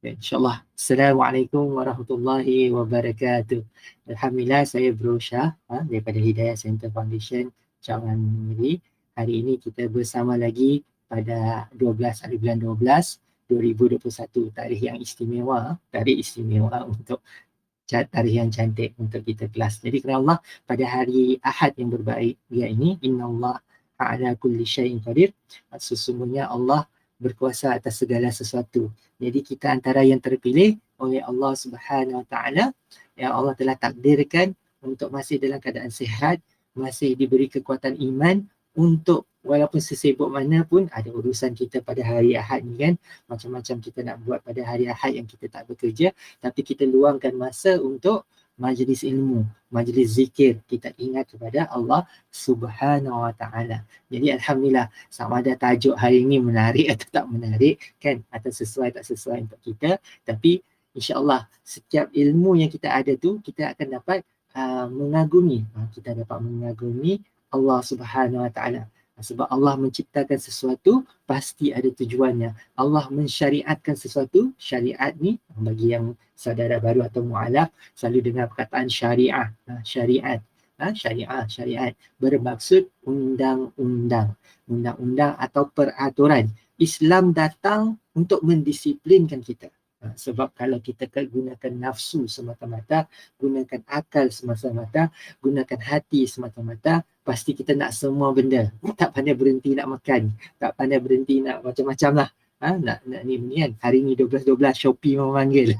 Ya, InsyaAllah. Assalamualaikum warahmatullahi wabarakatuh. Alhamdulillah, saya Bro Shah daripada Hidayah Center Foundation, Cawangan Negeri. Hari ini kita bersama lagi pada 12 hari bulan 12 2021, tarikh yang istimewa, tarikh istimewa untuk tarikh yang cantik untuk kita kelas. Jadi kerana Allah, pada hari Ahad yang berbahagia ini, Innallaha ala kulli syai'in qadir, sesungguhnya Allah berkuasa atas segala sesuatu. Jadi kita antara yang terpilih oleh Allah Subhanahu Wa Taala, yang Allah telah takdirkan untuk masih dalam keadaan sihat, masih diberi kekuatan iman untuk walaupun sesibuk mana pun ada urusan kita pada hari Ahad ni kan, macam-macam kita nak buat pada hari Ahad yang kita tak bekerja, tapi kita luangkan masa untuk majlis ilmu, majlis zikir, kita ingat kepada Allah Subhanahu Wa Taala. Jadi alhamdulillah, sama ada tajuk hari ini menarik atau tak menarik kan, atau sesuai tak sesuai untuk kita, tapi insya-Allah setiap ilmu yang kita ada tu kita akan dapat mengagumi, kita dapat mengagumi Allah Subhanahu Wa Taala. Sebab Allah menciptakan sesuatu pasti ada tujuannya. Allah mensyariatkan sesuatu, syariat ni bagi yang saudara baru atau mualaf selalu dengar perkataan syariah, syariat. Syariat bermaksud undang-undang, undang-undang atau peraturan. Islam datang untuk mendisiplinkan kita. Sebab kalau kita gunakan nafsu semata-mata, gunakan akal semata-mata, gunakan hati semata-mata, pasti kita nak semua benda. Tak pandai berhenti nak makan, tak pandai berhenti nak macam-macam lah. Nak ni kan, hari ni 12-12 Shopee memanggil.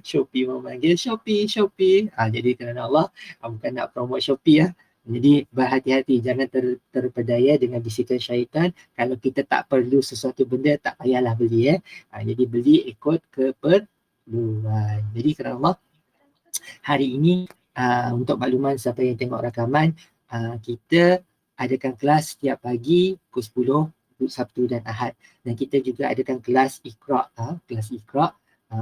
Shopee memanggil, Shopee. Jadi kerana Allah, bukan nak promote Shopee Jadi berhati-hati, jangan terpedaya dengan bisikan syaitan. Kalau kita tak perlu sesuatu benda, tak payahlah beli Jadi beli ikut keperluan. Jadi kerana Allah, hari ini untuk makluman siapa yang tengok rakaman, kita adakan kelas setiap pagi pukul 10, Sabtu dan Ahad. Dan kita juga adakan kelas Iqra', kelas Iqra'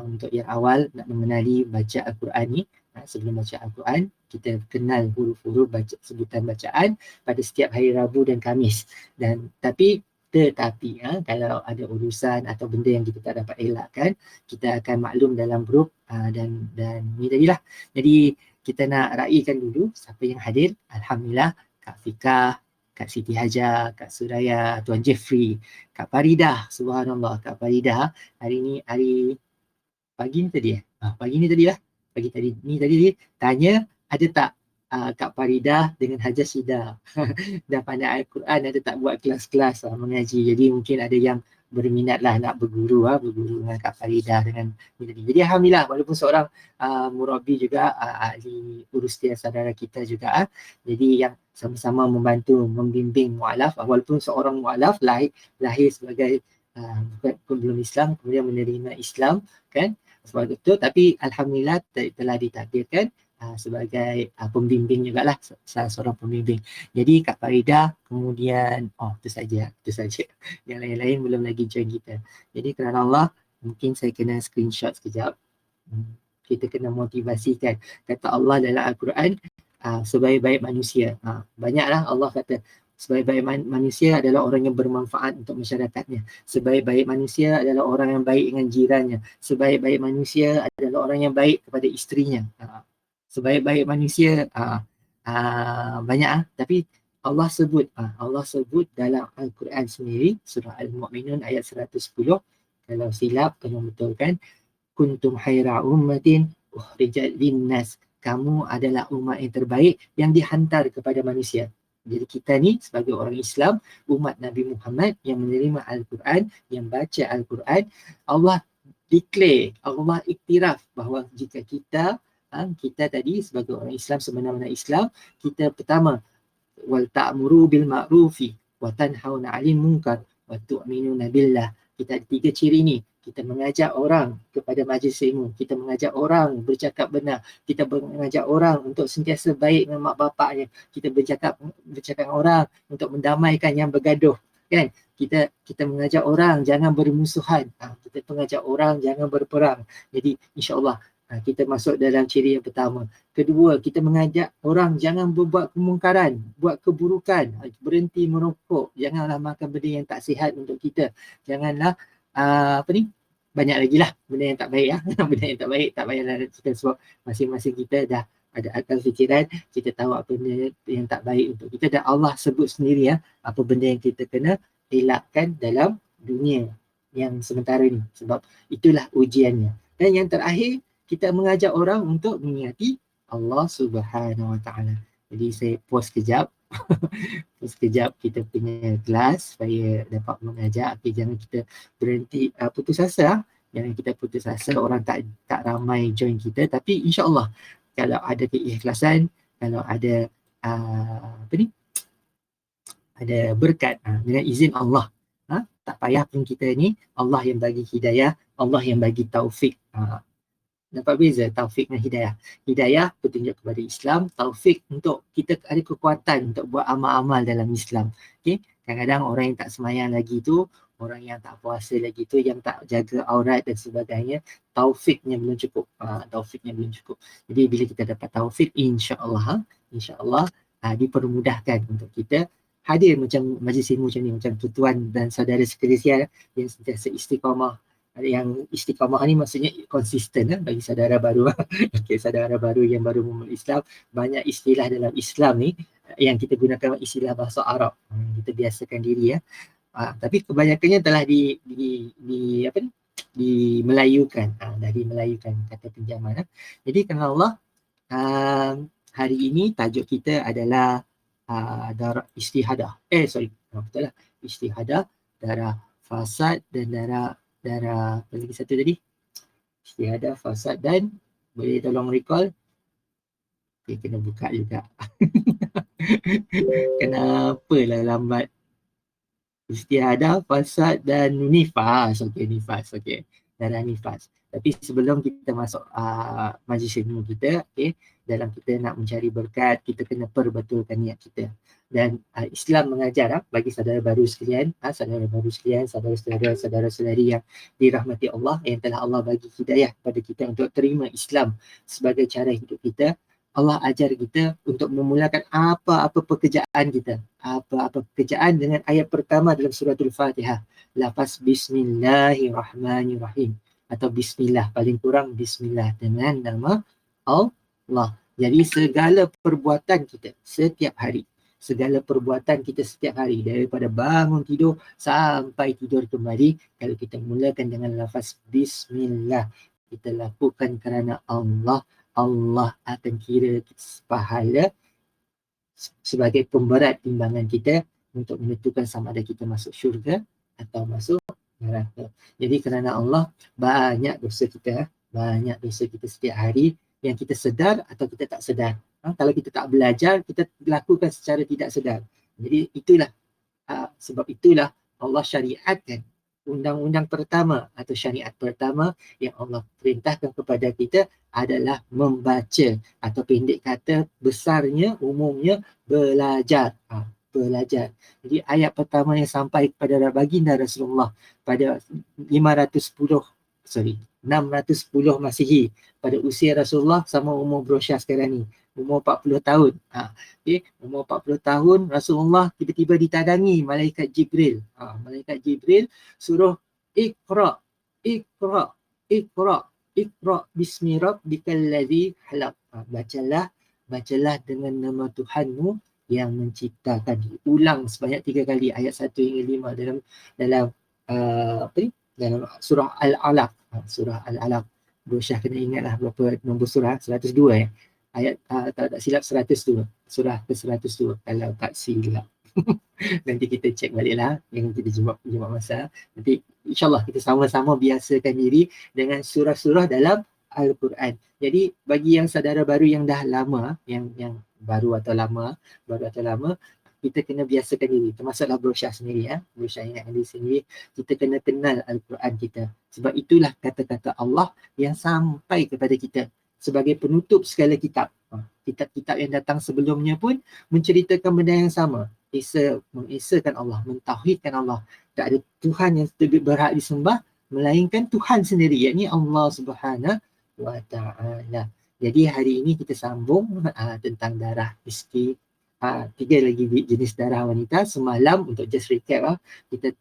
untuk yang awal nak mengenali baca Al-Quran ni. Sebelum baca Al-Quran, kita kenal huruf-huruf sebutan bacaan pada setiap hari Rabu dan Khamis. Tetapi kalau ada urusan atau benda yang kita tak dapat elakkan, kita akan maklum dalam grup dan ni tadilah. Jadi kita nak raikan dulu siapa yang hadir. Alhamdulillah, Kak Fikah, Kak Siti Hajar, Kak Suraya, Tuan Jeffrey, Kak Faridah, subhanallah, Kak Faridah hari ni, hari pagi ni tadi pagi ni tadi lah, pagi tadi ni tadi tanya ada tak Kak Faridah dengan Hajar Syida dah pandai Al-Quran, ada tak buat kelas-kelas mengaji. Jadi mungkin ada yang berminat lah nak berguru dengan Kak Faridah dengan ni tadi. Jadi alhamdulillah, walaupun seorang murabi juga, ahli urus dia saudara kita juga jadi yang sama-sama membantu membimbing mualaf, walaupun seorang mualaf lahir sebagai belum Islam, kemudian menerima Islam kan, sebab itu, tapi alhamdulillah telah ditakdirkan sebagai pembimbing jugalah, salah seorang pembimbing. Jadi Kak Faridah, kemudian itu saja. Yang lain-lain belum lagi join kita. Jadi kerana Allah, mungkin saya kena screenshot sekejap. Kita kena motivasikan. Kata Allah dalam Al-Quran, sebaik-baik manusia. Banyaklah Allah kata sebaik-baik manusia adalah orang yang bermanfaat untuk masyarakatnya. Sebaik-baik manusia adalah orang yang baik dengan jirannya. Sebaik-baik manusia adalah orang yang baik kepada isterinya. Sebaik-baik manusia banyak tapi Allah sebut dalam Al-Quran sendiri, surah Al-Mu'minun ayat 110, kalau silap kena betulkan, kuntum khaira ummatin ukhrijat linnas, kamu adalah umat yang terbaik yang dihantar kepada manusia. Jadi kita ni sebagai orang Islam, umat Nabi Muhammad yang menerima Al-Quran, yang baca Al-Quran, Allah declare, Allah iktiraf bahawa jika kita tadi sebagai orang Islam, sebenar-benar Islam, kita pertama, wal ta'muru bil ma'rufi wa tanhauna 'anil munkar wa tu'minuna billah. Kita ada 3 ciri ni. Kita mengajak orang kepada majlis ilmu, kita mengajak orang bercakap benar, kita mengajak orang untuk sentiasa baik dengan mak bapaknya, kita bercakap orang untuk mendamaikan yang bergaduh kan. Kita mengajak orang jangan bermusuhan, kita mengajak orang jangan berperang. Jadi insya-Allah kita masuk dalam ciri yang pertama. Kedua, kita mengajak orang jangan berbuat kemungkaran, buat keburukan, berhenti merokok, janganlah makan benda yang tak sihat untuk kita. Janganlah banyak lagi lah benda yang tak baik ya. Benda yang tak baik tak payahlah kita, sebab masing-masing kita dah ada akal fikiran, kita tahu apa benda yang tak baik untuk kita, dan Allah sebut sendiri ya apa benda yang kita kena elakkan dalam dunia yang sementara ni, sebab itulah ujiannya. Dan yang terakhir, kita mengajak orang untuk mengingati Allah Subhanahu Wa Taala. Jadi saya pause kejap. Pause kejap kita punya kelas supaya dapat mengajak. Okay, jangan kita berhenti putus asa. Jangan kita putus asa, orang tak ramai join kita, tapi insya-Allah kalau ada keikhlasan, kalau ada apa ni? Ada berkat dengan izin Allah. Tak payah pun kita ni, Allah yang bagi hidayah, Allah yang bagi taufik. Dapat beza taufik dan hidayah. Hidayah petunjuk kepada Islam, taufik untuk kita ada kekuatan untuk buat amal-amal dalam Islam. Okay? Kadang-kadang orang yang tak semayang lagi tu, orang yang tak puasa lagi tu, yang tak jaga aurat dan sebagainya, taufiknya belum cukup. Taufiknya belum cukup. Jadi bila kita dapat taufik, insya-Allah dipermudahkan untuk kita hadir macam majlis ilmu macam ni, macam tuan dan saudara sekalian yang sentiasa istiqamah. Yang istiqamah ni maksudnya konsisten bagi saudara baru. Okey, saudara baru yang baru memulai Islam, banyak istilah dalam Islam ni yang kita gunakan istilah bahasa Arab. Kita biasakan diri ya. Tapi kebanyakannya telah di apa ni? Dimelayukan. Dah dimelayukan kata pinjaman. Jadi kerana Allah, hari ini tajuk kita adalah darah istihadah. Betul lah. Istihadah, darah fasad dan darah apa lagi satu tadi? Istihadah, fasad dan boleh tolong recall? Okay, kena buka juga. Kenapa lah lambat? Istihadah, fasad dan nifas. Okey, nifas. Okey. Darah nifas. Tapi sebelum kita masuk majlis ilmu kita, okey, dalam kita nak mencari berkat, kita kena perbetulkan niat kita. Dan Islam mengajar bagi saudara baru sekalian, saudara-saudari yang dirahmati Allah, yang telah Allah bagi hidayah kepada kita untuk terima Islam sebagai cara hidup kita. Allah ajar kita untuk memulakan apa-apa pekerjaan kita. Apa-apa pekerjaan dengan ayat pertama dalam suratul Fatihah. Lafaz Bismillahirrahmanirrahim. Atau Bismillah, paling kurang Bismillah, dengan nama Allah. Jadi segala perbuatan kita setiap hari, segala perbuatan kita setiap hari, daripada bangun tidur sampai tidur kembali, kalau kita mulakan dengan lafaz Bismillah, kita lakukan kerana Allah, Allah akan kira pahala sebagai pemberat timbangan kita untuk menentukan sama ada kita masuk syurga atau masuk neraka. Jadi kerana Allah, banyak dosa kita setiap hari yang kita sedar atau kita tak sedar. Kalau kita tak belajar, kita lakukan secara tidak sedar. Jadi itulah sebab itulah Allah syariatkan undang-undang pertama atau syariat pertama yang Allah perintahkan kepada kita adalah membaca, atau pendek kata besarnya umumnya belajar. Belajar. Jadi ayat pertama yang sampai kepada baginda Rasulullah pada 610 Masihi, pada usia Rasulullah sama umur Brosyah sekarang ni, umur 40 tahun. Umur 40 tahun Rasulullah tiba-tiba ditadangi malaikat Jibril. Malaikat Jibril suruh Iqra bismi rabbikal ladzi khalaq. Bacalah dengan nama Tuhanmu yang menciptakan. Ulang sebanyak 3 kali ayat 1 hingga 5 dalam dalam surah Al-Alaq. Surah Al-Alaq. Brosyah kena ingatlah berapa nombor surah, 102 ayat tak silap 102, surah ke 102 kalau tak silap. Nanti kita cek baliklah yang kita jumpa masa. Nanti insyaAllah kita sama-sama biasakan diri dengan surah-surah dalam Al-Quran. Jadi bagi yang saudara baru yang dah lama, yang baru atau lama, kita kena biasakan diri, termasuklah Brosyah sendiri Brosyah ingatkan diri sendiri, kita kena kenal Al-Quran kita. Sebab itulah kata-kata Allah yang sampai kepada kita sebagai penutup segala kitab. Kitab-kitab yang datang sebelumnya pun menceritakan benda yang sama. Mengesakan Allah, mentauhidkan Allah. Tak ada Tuhan yang berhak disembah melainkan Tuhan sendiri, yakni Allah Subhanahu Wa Taala. Jadi hari ini kita sambung tentang darah istri. 3 lagi jenis darah wanita. Semalam untuk just recap, kita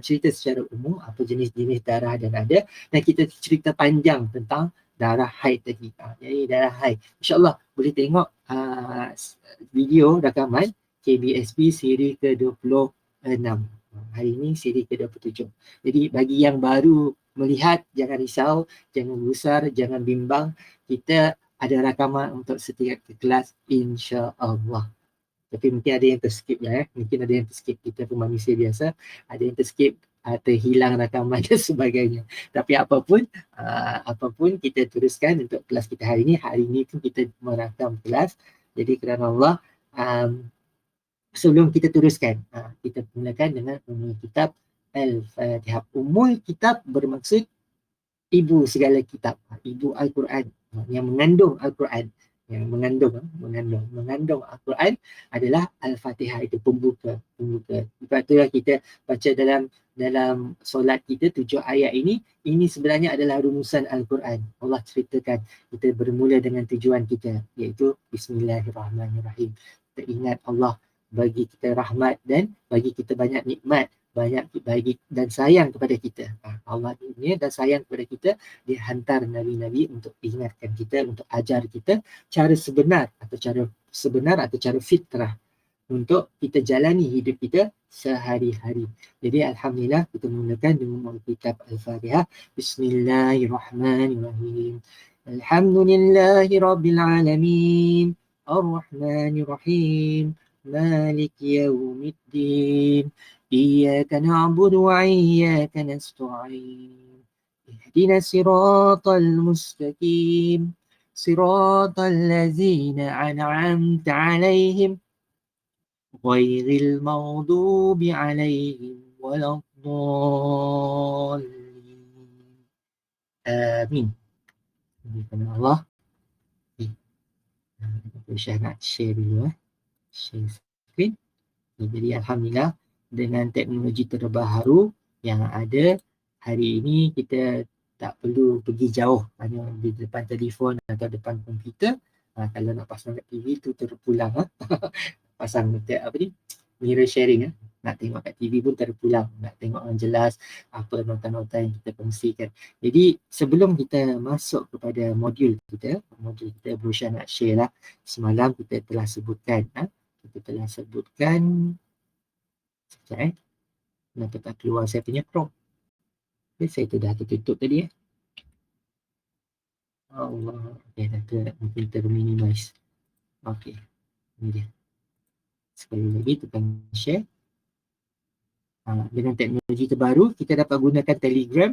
cerita secara umum apa jenis-jenis darah dan ada, dan kita cerita panjang tentang darah haid tadi. Jadi darah haid, insyaAllah boleh tengok video rakaman KBSP siri ke-26. Hari ini siri ke-27. Jadi bagi yang baru melihat, jangan risau, jangan gusar, jangan bimbang. Kita ada rakaman untuk setiap kelas, insya-Allah. Tapi mungkin ada yang terskip lah. Mungkin ada yang terskip, kita pun manusia biasa. Ada yang terskip, terhilang rakaman dan sebagainya. Tapi apapun kita teruskan untuk kelas kita hari ini. Hari ini pun kita merakam kelas. Jadi kerana Allah, sebelum kita teruskan, kita mulakan dengan Ummul Kitab Al-Fatihah. Ummul Kitab bermaksud ibu segala kitab, ibu Al-Quran, yang mengandung Al-Quran, yang mengandung Al-Quran adalah Al-Fatihah, itu pembuka. Sebab itulah kita baca dalam solat kita 7 ayat ini sebenarnya adalah rumusan Al-Quran. Allah ceritakan kita bermula dengan tujuan kita, iaitu Bismillahirrahmanirrahim. Kita ingat Allah bagi kita rahmat dan bagi kita banyak nikmat, banyak bagi dan sayang kepada kita. Allah ini dan sayang kepada kita, dia hantar nabi-nabi untuk ingatkan kita, untuk ajar kita cara sebenar atau cara fitrah untuk kita jalani hidup kita sehari-hari. Jadi alhamdulillah kita mulakan dengan kitab Al-Fatihah. Bismillahirrahmanirrahim. Alhamdulillahirabbil alamin. Ar-Rahmanir-Rahim. Malik yaumiddin. إياك نعبد وإياك نستعين اهدنا الصراط المستقيم صراط الذين أنعمت عليهم غير المغضوب عليهم ولا الضالين آمين. Allah. Saya nak share dulu share screen. Jadi alhamdulillah, dengan teknologi terbaru yang ada hari ini, kita tak perlu pergi jauh, hanya di depan telefon atau depan komputer. Kalau nak pasang kat TV tu terpulang. Pasang mirror sharing, nak tengok kat TV pun terpulang, nak tengok yang jelas apa nota-nota yang kita kongsikan. Jadi sebelum kita masuk kepada modul kita Berusaha nak share lah. Semalam kita telah sebutkan sekejap kenapa tak keluar saya punya Chrome. Saya tu dah tertutup tadi Allah. Mungkin terminimize. Okey, ini dia. Sekali lagi tekan share. Dengan teknologi terbaru, kita dapat gunakan Telegram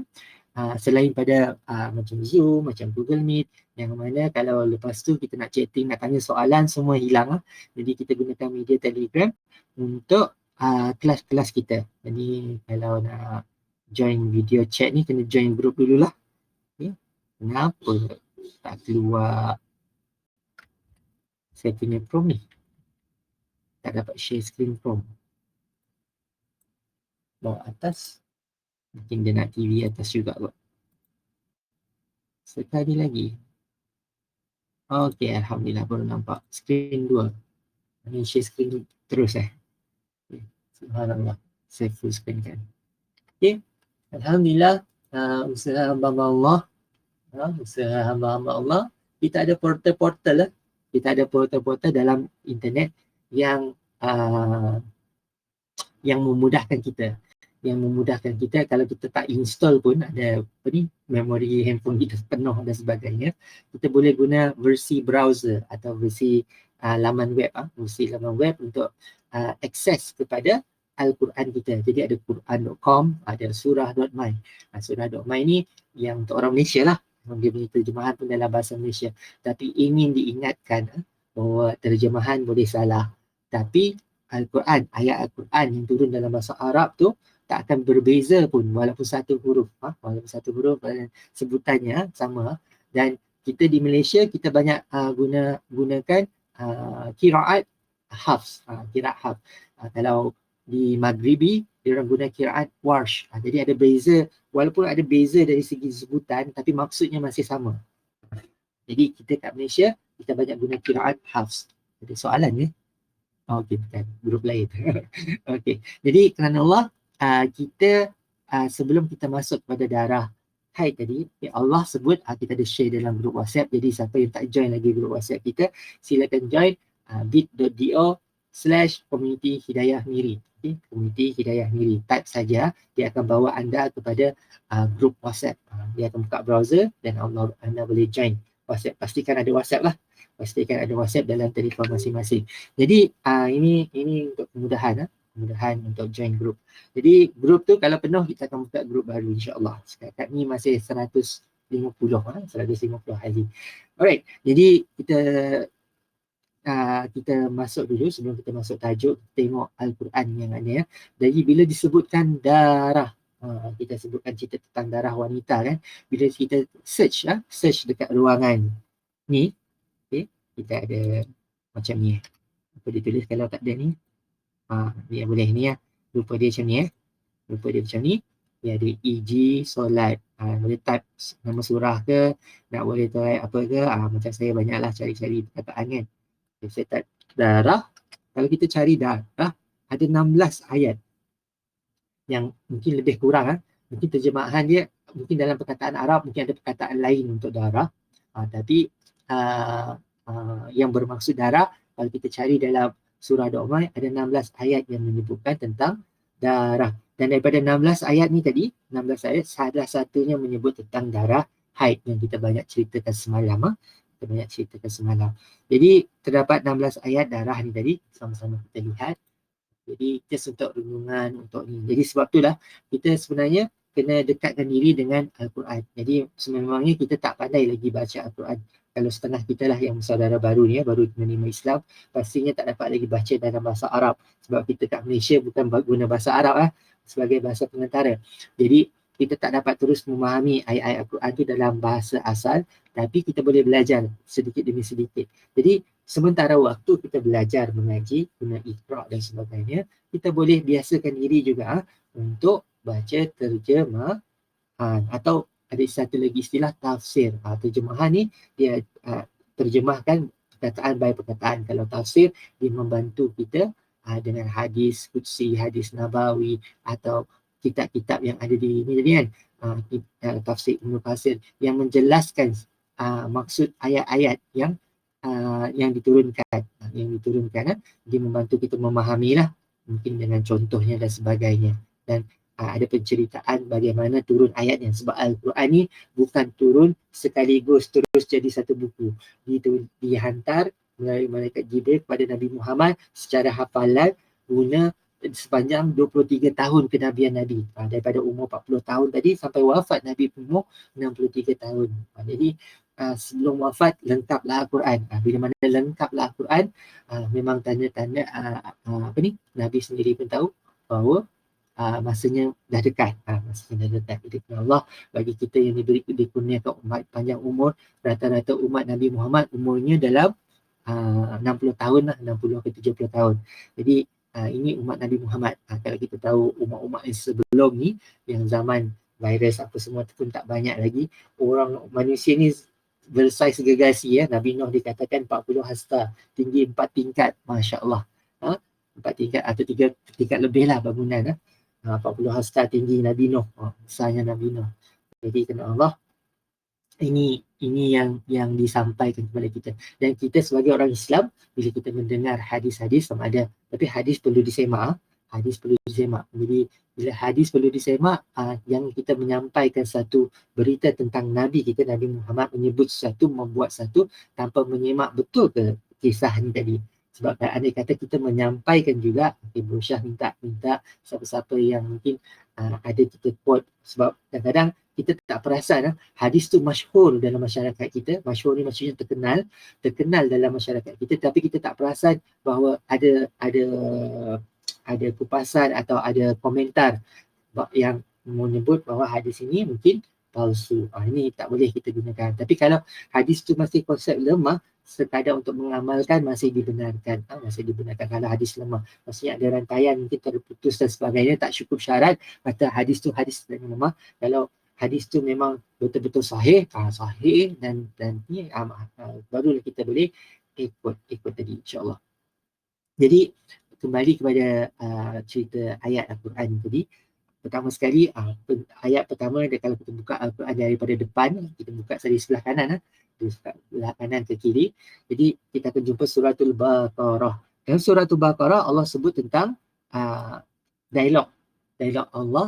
selain pada macam Zoom, macam Google Meet, yang mana kalau lepas tu kita nak chatting, nak tanya soalan, semua hilang. Jadi kita gunakan media Telegram untuk kelas-kelas kita. Jadi kalau nak join video chat ni, kena join group dululah. Okay. Kenapa tak keluar saya punya Chrome ni? Tak dapat share screen Chrome. Bawah atas. Mungkin dia nak TV atas juga kot. Sekali lagi. Okey, alhamdulillah baru nampak. Screen 2. Ini share screen terus Subhanallah. Saya full screen kan. Okey. Alhamdulillah, usaha hamba Allah. Kita ada portal-portal Kita ada portal-portal dalam internet yang memudahkan kita. Kalau kita tak install pun, ada memori handphone kita penuh dan sebagainya, kita boleh guna versi browser atau versi laman web untuk akses kepada Al-Quran kita. Jadi ada Quran.com, ada surah.my. Surah.my ni yang untuk orang Malaysia lah. Dia punya terjemahan pun dalam bahasa Malaysia. Tapi ingin diingatkan bahawa terjemahan boleh salah. Tapi Al-Quran, ayat Al-Quran yang turun dalam bahasa Arab tu tak akan berbeza pun walaupun satu huruf sebutannya sama. Dan kita di Malaysia, kita banyak gunakan qiraat hafs. Kalau di Maghribi, dia orang guna qiraat warsh. Jadi ada beza, walaupun ada beza dari segi sebutan, tapi maksudnya masih sama. Jadi kita kat Malaysia, kita banyak guna qiraat hafs. Jadi soalan Okey, bukan grup lain. Okey. Jadi kerana Allah, kita sebelum kita masuk pada darah haid tadi, Allah sebut kita ada share dalam grup WhatsApp. Jadi siapa yang tak join lagi grup WhatsApp kita, silakan join bit.do/community hidayah miri. Okay, community hidayah miri. Type saja, dia akan bawa anda kepada grup WhatsApp. Dia akan buka browser dan anda boleh join WhatsApp. Pastikan ada WhatsApp lah. Pastikan ada WhatsApp dalam telefon masing-masing. Jadi ini untuk kemudahan untuk join grup. Jadi grup tu kalau penuh kita akan buka grup baru insya-Allah. Sekarang ni masih 150 hari. Alright. Jadi kita masuk dulu sebelum kita masuk tajuk, tengok Al-Quran yang ada ya. Jadi bila disebutkan darah, kita sebutkan cerita tentang darah wanita kan. Bila kita search dekat ruangan ni, okay, kita ada macam ni. Apa dia tulis kalau tak ada ni? Ni boleh ni ya. Rupa dia macam ni ya. Rupa dia macam ni. Dia ada EG, solat. Boleh type nama surah ke, nak boleh type apa ke. Macam saya banyaklah cari-cari perkataan kan. Saya type darah. Kalau kita cari darah, ada 16 ayat. Yang mungkin lebih kurang. Mungkin terjemahan dia, mungkin dalam perkataan Arab, mungkin ada perkataan lain untuk darah. Tapi yang bermaksud darah, kalau kita cari dalam surah Do'mah, ada 16 ayat yang menyebutkan tentang darah. Dan daripada 16 ayat ni tadi, 16 ayat, salah satunya menyebut tentang darah haid yang kita banyak ceritakan semalam. Jadi terdapat 16 ayat darah ni tadi, sama-sama kita lihat. Jadi just untuk renungan untuk ni. Jadi sebab itulah kita sebenarnya kena dekatkan diri dengan Al-Quran. Jadi sememangnya kita tak pandai lagi baca Al-Quran. Kalau setengah kita lah yang saudara baru ni baru menerima Islam, pastinya tak dapat lagi baca dalam bahasa Arab. Sebab kita kat Malaysia bukan guna bahasa Arab sebagai bahasa pengantar. Jadi kita tak dapat terus memahami ayat-ayat Al-Quran tu dalam bahasa asal, tapi kita boleh belajar sedikit demi sedikit. Jadi sementara waktu kita belajar mengaji, guna Iqra dan sebagainya, kita boleh biasakan diri juga untuk baca terjemahan atau ada satu lagi istilah tafsir. Terjemahan ni dia terjemahkan perkataan by perkataan. Kalau tafsir dia membantu kita dengan hadis qudsi, hadis nabawi atau kitab-kitab yang ada di ni tadi kan. Tafsir Ibnu Katsir yang menjelaskan maksud ayat-ayat yang diturunkan, dia membantu kita memahamilah mungkin dengan contohnya dan sebagainya. Dan ada penceritaan bagaimana turun ayatnya, sebab Al-Quran ni bukan turun sekaligus terus jadi satu buku. Dihantar melalui malaikat Jibril kepada Nabi Muhammad secara hafalan guna sepanjang 23 tahun kenabian Nabi. Daripada umur 40 tahun tadi sampai wafat Nabi umur 63 tahun. Jadi sebelum wafat lengkaplah Al-Quran. Bila mana lengkaplah Al-Quran, memang tanda-tanda Nabi sendiri pun tahu bahawa masanya dah dekat. Masanya dah dekat. Jadi Allah bagi kita yang diberi dikurniakan umat panjang umur, rata-rata umat Nabi Muhammad umurnya dalam 60 tahun lah, 60 ke 70 tahun. Jadi ini umat Nabi Muhammad. Kalau kita tahu umat-umat yang sebelum ni, yang zaman virus apa semua tu pun tak banyak lagi, orang manusia ni bersaiz gergasi ya. Nabi Nuh dikatakan 40 hasta, tinggi 4 tingkat, masya-Allah. 4 tingkat atau 3 tingkat lebih lah bangunan. 40 hasta tinggi Nabi Nuh, besarnya Nabi Nuh. Jadi kena Allah, ini yang disampaikan kepada kita. Dan kita sebagai orang Islam, bila kita mendengar hadis-hadis sama ada, tapi hadis perlu disemak. Jadi bila hadis perlu disemak, yang kita menyampaikan satu berita tentang Nabi kita, Nabi Muhammad menyebut sesuatu, membuat sesuatu tanpa menyemak betul ke kisah ni tadi. Sebab andai kata kita menyampaikan juga, Ibu Syah minta siapa-siapa yang mungkin ada kita quote, sebab kadang-kadang kita tak perasan hadis tu masyhur dalam masyarakat kita. Masyhur ni maksudnya terkenal dalam masyarakat kita, tapi kita tak perasan bahawa ada kupasan atau ada komentar yang menyebut bahawa hadis ini mungkin palsu. Ini tak boleh kita gunakan. Tapi kalau hadis tu masih konsep lemah, sekadar untuk mengamalkan masih dibenarkan. Kalau hadis lemah, maksudnya ada rantaian mungkin terputus dan sebagainya, tak cukup syarat, kata hadis tu hadis lemah. Kalau hadis tu memang betul-betul sahih dan ni barulah kita boleh ikut tadi, insya-Allah. Jadi kembali kepada cerita ayat Al-Quran tadi. pertama sekali ayat pertama dia kalau kita buka Al-Quran daripada depan, kita buka dari sebelah kanan, dari sebelah kanan ke kiri. Jadi kita akan jumpa suratul Baqarah. Dalam suratul Baqarah Allah sebut tentang dialog Allah,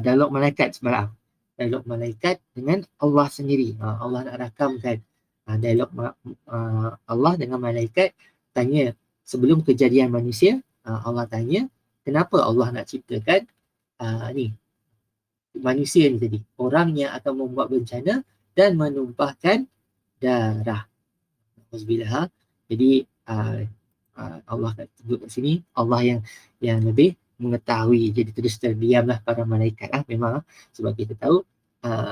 dialog malaikat semalam. Dialog malaikat dengan Allah sendiri. Allah nak rakamkan dialog Allah dengan malaikat. Tanya sebelum kejadian manusia, Allah tanya kenapa Allah nak ciptakan ni manusia ni tadi, orang yang akan membuat bencana dan menumpahkan darah. Alhamdulillah. Jadi Allah sebut kat sini, Allah yang lebih mengetahui. Jadi terus terdiamlah para malaikat memang sebab kita tahu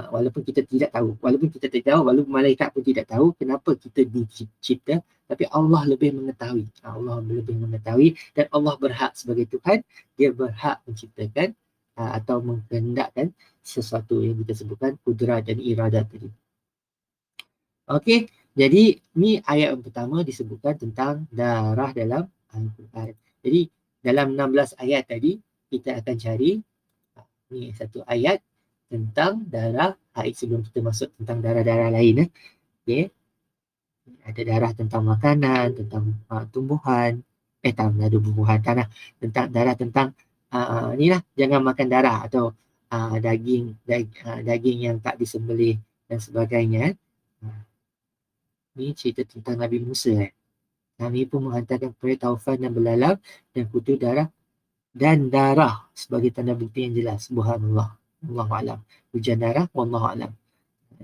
walaupun kita tidak tahu, walaupun malaikat pun tidak tahu kenapa kita dicipta, tapi Allah lebih mengetahui. Allah lebih mengetahui dan Allah berhak sebagai Tuhan, dia berhak menciptakan atau menghendakkan sesuatu yang kita sebutkan kudrat dan iradat tadi. Okey, jadi ni ayat yang pertama disebutkan tentang darah dalam Al-Quran. Jadi dalam 16 ayat tadi kita akan cari ni satu ayat tentang darah haid sebelum kita masuk tentang darah-darah lain. Okey. Ada darah tentang makanan, tentang tumbuhan, tanah, tentang darah tentang ni lah, jangan makan darah atau daging yang tak disembelih dan sebagainya. Ni cerita tentang Nabi Musa. Kami pun menghantarkan kepada taufan dan belalang dan kutu darah dan darah sebagai tanda bukti yang jelas. Subhanallah. Wallahu a'lam. Hujan darah, wallahu a'lam.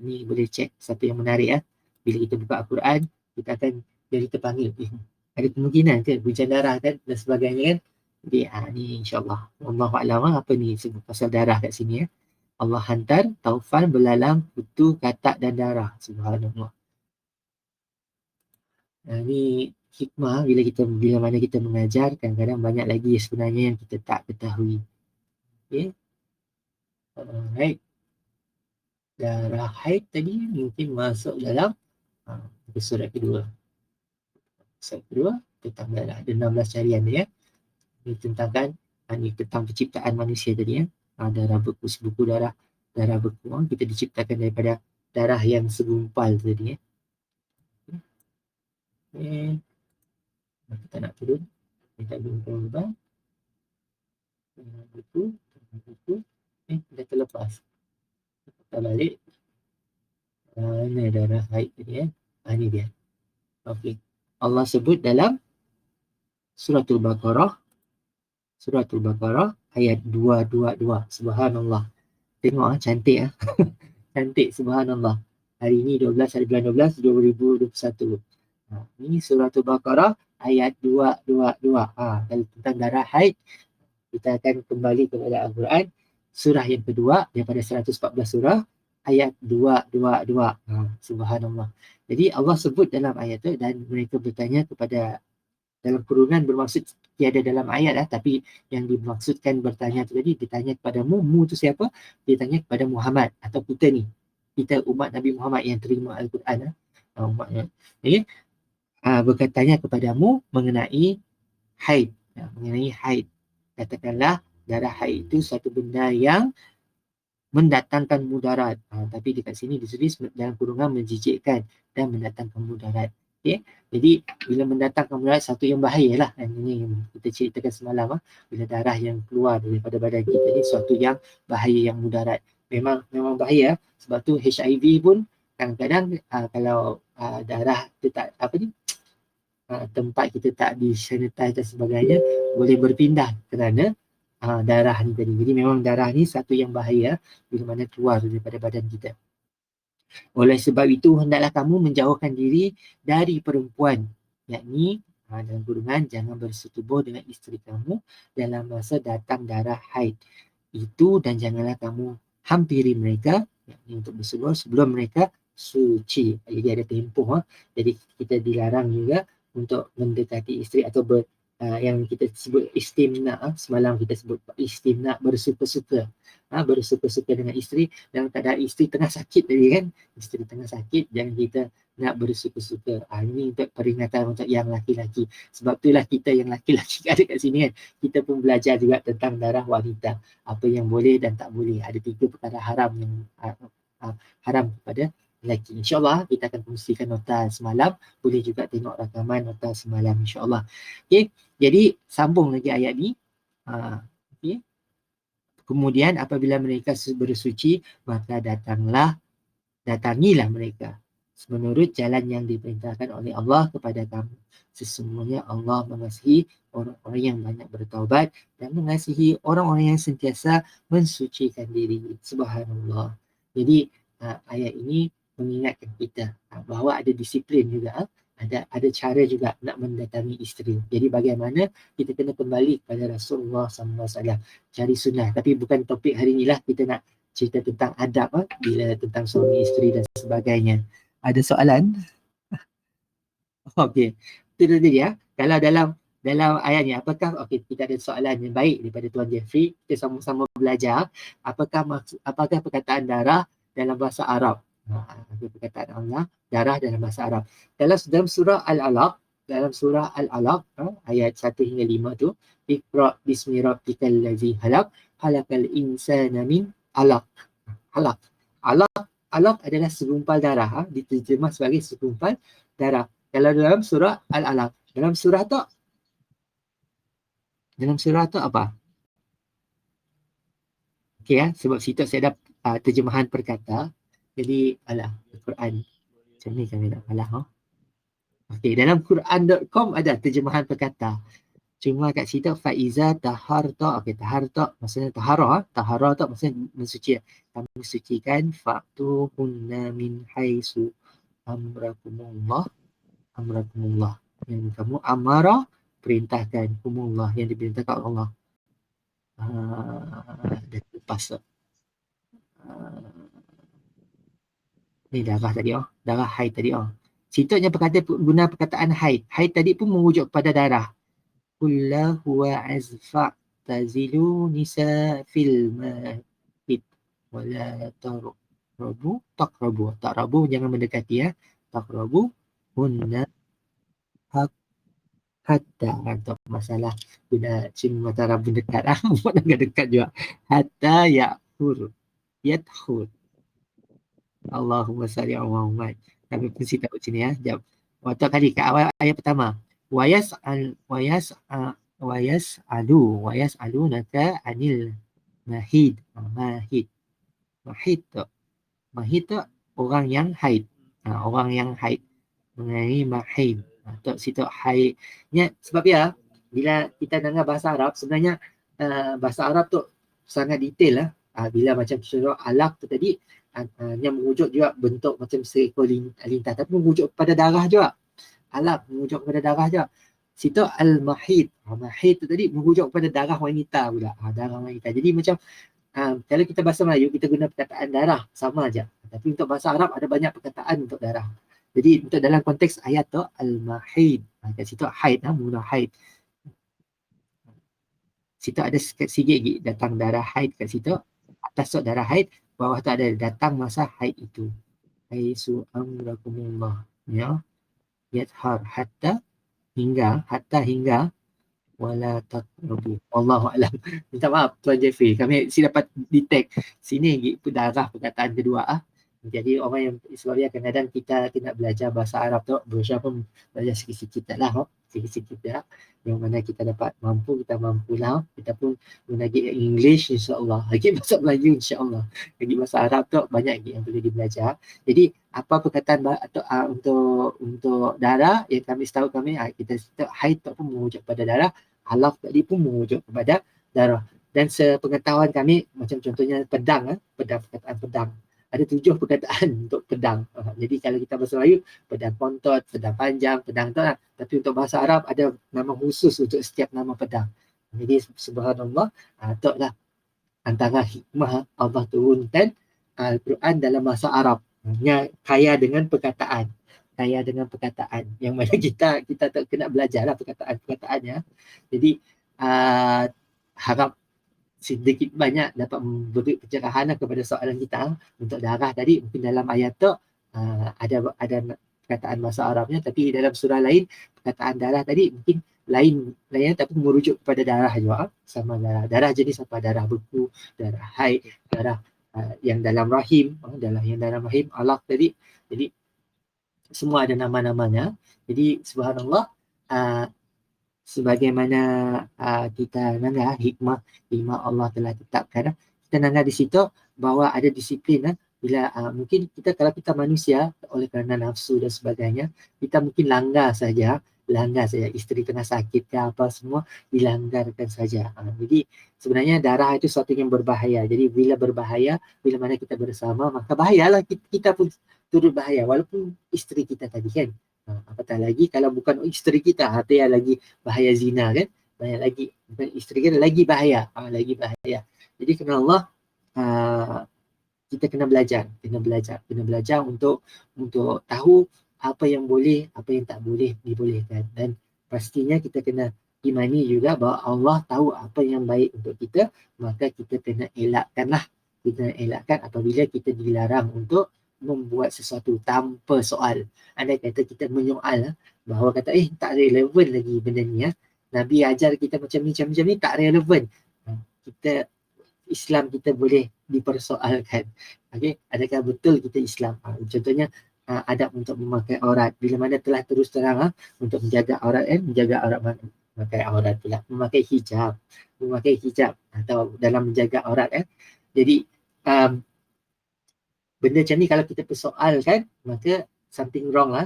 Ni boleh cek satu yang menarik bila kita buka Al-Quran, kita akan jadi terpanggil. Ada kemungkinan ke hujan darah kan dan sebagainya kan. Jadi ni insyaAllah. Wallahu a'lam apa ni sebut pasal darah kat sini Allah hantar taufan, belalang, kutu, katak dan darah. Subhanallah. Ni hikmah bila mana kita mengajar, kadang-kadang banyak lagi sebenarnya yang kita tak ketahui. Okay. Alright. Darah haid tadi mungkin masuk dalam surat kedua. Surat kedua tentang darah. Ada 16 carian dia. Ini tentang ini tentang penciptaan manusia tadi darah beku, sebuku darah beku. Kita diciptakan daripada darah yang segumpal tadi Okay. Kita nak turun. Kita turun lubang. Beku. Dah terlepas. Kita balik. Ini darah haid tadi ini dia. Okey. Allah sebut dalam suratul Baqarah ayat 222. Subhanallah. Tengok cantik cantik subhanallah. Hari ini 12 hari bulan 12 2021. Ini suratul Baqarah ayat 222. Kalau tentang darah haid, kita akan kembali kepada Al-Quran surah yang kedua daripada 114 surah ayat 222. Subhanallah. Jadi Allah sebut dalam ayat itu dan mereka bertanya kepada, dalam kurungan bermaksud tiada dalam ayat tapi yang dimaksudkan bertanya itu tadi, ditanya kepadamu, mu itu siapa? Ditanya kepada Muhammad atau kita ni. Kita umat Nabi Muhammad yang terima Al-Quran umatnya. Okay. Berkatanya kepadamu mengenai haid. Mengenai haid. Katakanlah darah haid itu satu benda yang mendatangkan mudarat. Tapi dekat sini ditulis dalam kurungan menjijikkan dan mendatangkan mudarat. Okay. Jadi bila mendatangkan mudarat satu yang bahayalah. Ini yang kita ceritakan semalam. Bila darah yang keluar daripada badan kita ni suatu yang bahaya, yang mudarat. Memang bahaya. Sebab tu HIV pun kadang-kadang kalau darah tu tak tempat kita tak disanitize dan sebagainya, boleh berpindah kerana darah ni tadi. Jadi memang darah ni satu yang bahaya bila mana keluar daripada badan kita. Oleh sebab itu hendaklah kamu menjauhkan diri dari perempuan, yakni dalam kurungan jangan bersetubuh dengan isteri kamu dalam masa datang darah haid itu, dan janganlah kamu hampiri mereka, yakni untuk bersetubuh sebelum mereka suci. Jadi ada tempoh. Jadi kita dilarang juga untuk mendekati isteri atau yang kita sebut istimna. Semalam kita sebut istimna, bersuka-suka. Bersuka-suka dengan isteri dalam keadaan isteri tengah sakit tadi kan. Isteri tengah sakit, jangan kita nak bersuka-suka. Ini untuk peringatan untuk yang laki-laki. Sebab itulah kita yang laki-laki ada kat sini kan. Kita pun belajar juga tentang darah wanita. Apa yang boleh dan tak boleh. Ada 3 perkara haram yang haram kepada lelaki. InsyaAllah kita akan kongsikan nota semalam. Boleh juga tengok rakaman nota semalam insyaAllah. Okay. Jadi sambung lagi ayat ni. Okay. Kemudian apabila mereka bersuci, maka datangilah mereka menurut jalan yang diperintahkan oleh Allah kepada kamu. Sesungguhnya Allah mengasihi orang-orang yang banyak bertaubat dan mengasihi orang-orang yang sentiasa mensucikan diri. Subhanallah. Jadi ayat ini mengingatkan kita bahawa ada disiplin juga, ada cara juga nak mendatangi isteri. Jadi bagaimana kita kena kembali kepada Rasulullah SAW, cari sunnah. Tapi bukan topik hari inilah, kita nak cerita tentang adab bila tentang suami isteri dan sebagainya. Ada soalan? Okey. Itu tadi ya. Kalau dalam ayat ni, apakah kita ada soalan yang baik daripada Tuan Jeffrey, kita sama-sama belajar apakah perkataan darah dalam bahasa Arab. Perkataan Allah darah dalam bahasa Arab. Dalam surah Al-Alaq, ayat 1 hingga 5 tu, Iqra bismi rabbikal ladzi khalaq, khalaqal insana min 'alaq. Alaq adalah segumpal darah, diterjemah sebagai segumpal darah. Kalau dalam surah Al-Alaq, dalam surah tu apa? Okey sebab situ saya ada terjemahan perkata. Jadi Al-Quran. Macam ni kami nak kalah. Okey, dalam Quran.com ada terjemahan perkata. Cuma kat situ faiza taharta. Okey, taharta maksudnya tahara. Tahara tu maksudnya mensuci. Kamu sucikan fa'tuhunna min haisu amrakumullah. Yang kamu amara, perintahkan. Kumullah, yang diperintahkan Allah. Dah lepas. Ni darah tadi darah haid tadi Situnya guna perkataan haid. Haid tadi pun merujuk kepada darah. Qul huwa azfa tazilu nisa fil mahid wala taqrabu jangan mendekati taqrabu hunna hatta untuk masalah guna cim matara mendekat buat agak dekat juga hatta yadkhul Allahumma salli ala Muhammad. Kami mesti tahu sini jap. Waktu tadi kat awal ayat pertama. Wayas'alu naka anil mahid. Mahid tu orang yang haid. Orang yang haid. Mengenai mahid. Tok situ haidnya sebab bila kita dengar bahasa Arab sebenarnya bahasa Arab tu sangat detail bila macam surah Alaq tu tadi yang merujuk juga bentuk macam seekor lintah tapi merujuk kepada darah juga. Alaq merujuk kepada darah juga. Situ al-mahid. Mahid tu tadi merujuk kepada darah wanita pula. Darah wanita. Jadi macam kalau kita bahasa Melayu kita guna perkataan darah sama aja. Tapi untuk bahasa Arab ada banyak perkataan untuk darah. Jadi untuk dalam konteks ayat tu al-mahid. Kat situ haid mula haid. Situ ada sikit datang darah haid kat situ. Atas tu darah haid, bawah tu ada datang masa haid itu. Haisu amrakumullah. Ya. Yathar hatta hingga wala taqrabu. Wallahu a'lam. Minta maaf Tuan Jeffrey, kami dapat detect sini darah perkataan kedua Jadi orang yang sebabnya kadang-kadang kita tidak belajar bahasa Arab tu, berusaha pun belajar sikit-sikit lah sikit-sikit yang mana kita dapat kita mampulah, kita pun menagih English insya-Allah. Lagi bahasa Melayu insya-Allah. Lagi bahasa Arab tu banyak lagi yang boleh dibelajar. Jadi apa perkataan untuk darah yang tahu kami kita haid tu pun merujuk pada darah, halaf tadi pun merujuk kepada darah. Dan sepengetahuan kami macam contohnya pedang perkataan pedang. Ada 7 perkataan untuk pedang. Jadi kalau kita bahasa Melayu, pedang kontot, pedang panjang, pedang tu lah. Tapi untuk bahasa Arab ada nama khusus untuk setiap nama pedang. Jadi subhanallah, tu lah antara hikmah Allah turunkan Al-Quran dalam bahasa Arab. Kaya dengan perkataan. kaya dengan perkataan yang mana kita tak kena belajarlah perkataan-perkataannya. Jadi harap sedikit banyak dapat memberi pencerahan kepada soalan kita untuk darah tadi. Mungkin dalam ayat tu ada perkataan bahasa Arabnya, tapi dalam surah lain perkataan darah tadi mungkin lain tapi merujuk kepada darah juga. Sama darah jenis apa, darah beku, darah haid, darah yang dalam rahim, yang dalam rahim Allah tadi. Jadi semua ada nama-namanya. Jadi subhanallah, sebagaimana kita nanggah hikmah Allah telah tetapkan, kita nanggah di situ bahawa ada disiplin. Bila mungkin kalau kita manusia, oleh kerana nafsu dan sebagainya, kita mungkin langgar saja, isteri tengah sakit ke apa semua dilanggarkan saja. Jadi sebenarnya darah itu sesuatu yang berbahaya. Jadi bila berbahaya, bila mana kita bersama, maka bahayalah kita pun turut bahaya, walaupun isteri kita tadi kan. Apatah lagi kalau bukan isteri kita, hati yang lagi bahaya zina kan, banyak lagi. Bukan isteri kita lagi bahaya, lagi bahaya. Jadi kerana Allah, kita kena belajar untuk tahu apa yang boleh, apa yang tak boleh dibolehkan. Dan pastinya kita kena imani juga bahawa Allah tahu apa yang baik untuk kita, maka kita kena elakkanlah. Kita elakkan apabila kita dilarang untuk membuat sesuatu tanpa soal. Andai kata kita menyoal bahawa kata tak relevan lagi benda ni, Nabi ajar kita macam ni tak relevan. Kita Islam kita boleh dipersoalkan. Okey, adakah betul kita Islam? Contohnya adab untuk memakai aurat. Bila mana telah terus terang untuk menjaga aurat, memakai aurat pula, memakai hijab atau dalam menjaga aurat. Jadi benda macam ni kalau kita persoalkan, maka something wrong.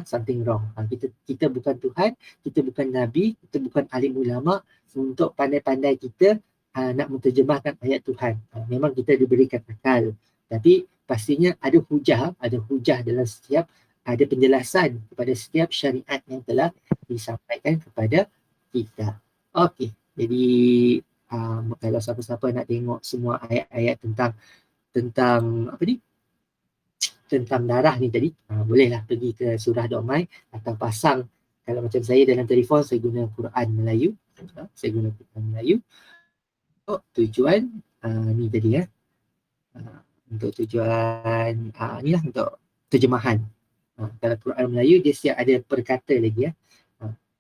Kita bukan Tuhan, kita bukan Nabi, kita bukan alim ulama untuk pandai-pandai kita nak menterjemahkan ayat Tuhan. Memang kita diberikan akal, tapi pastinya ada hujah dalam setiap, ada penjelasan kepada setiap syariat yang telah disampaikan kepada kita. Okey, jadi kalau siapa-siapa nak tengok semua ayat-ayat tentang apa ni, tentang darah ni tadi, bolehlah pergi ke surah Domai atau pasang. Kalau macam saya dalam telefon, saya guna Quran Melayu. Tujuan ni tadi untuk tujuan ni lah, untuk terjemahan. Kalau Quran Melayu dia siap ada perkata lagi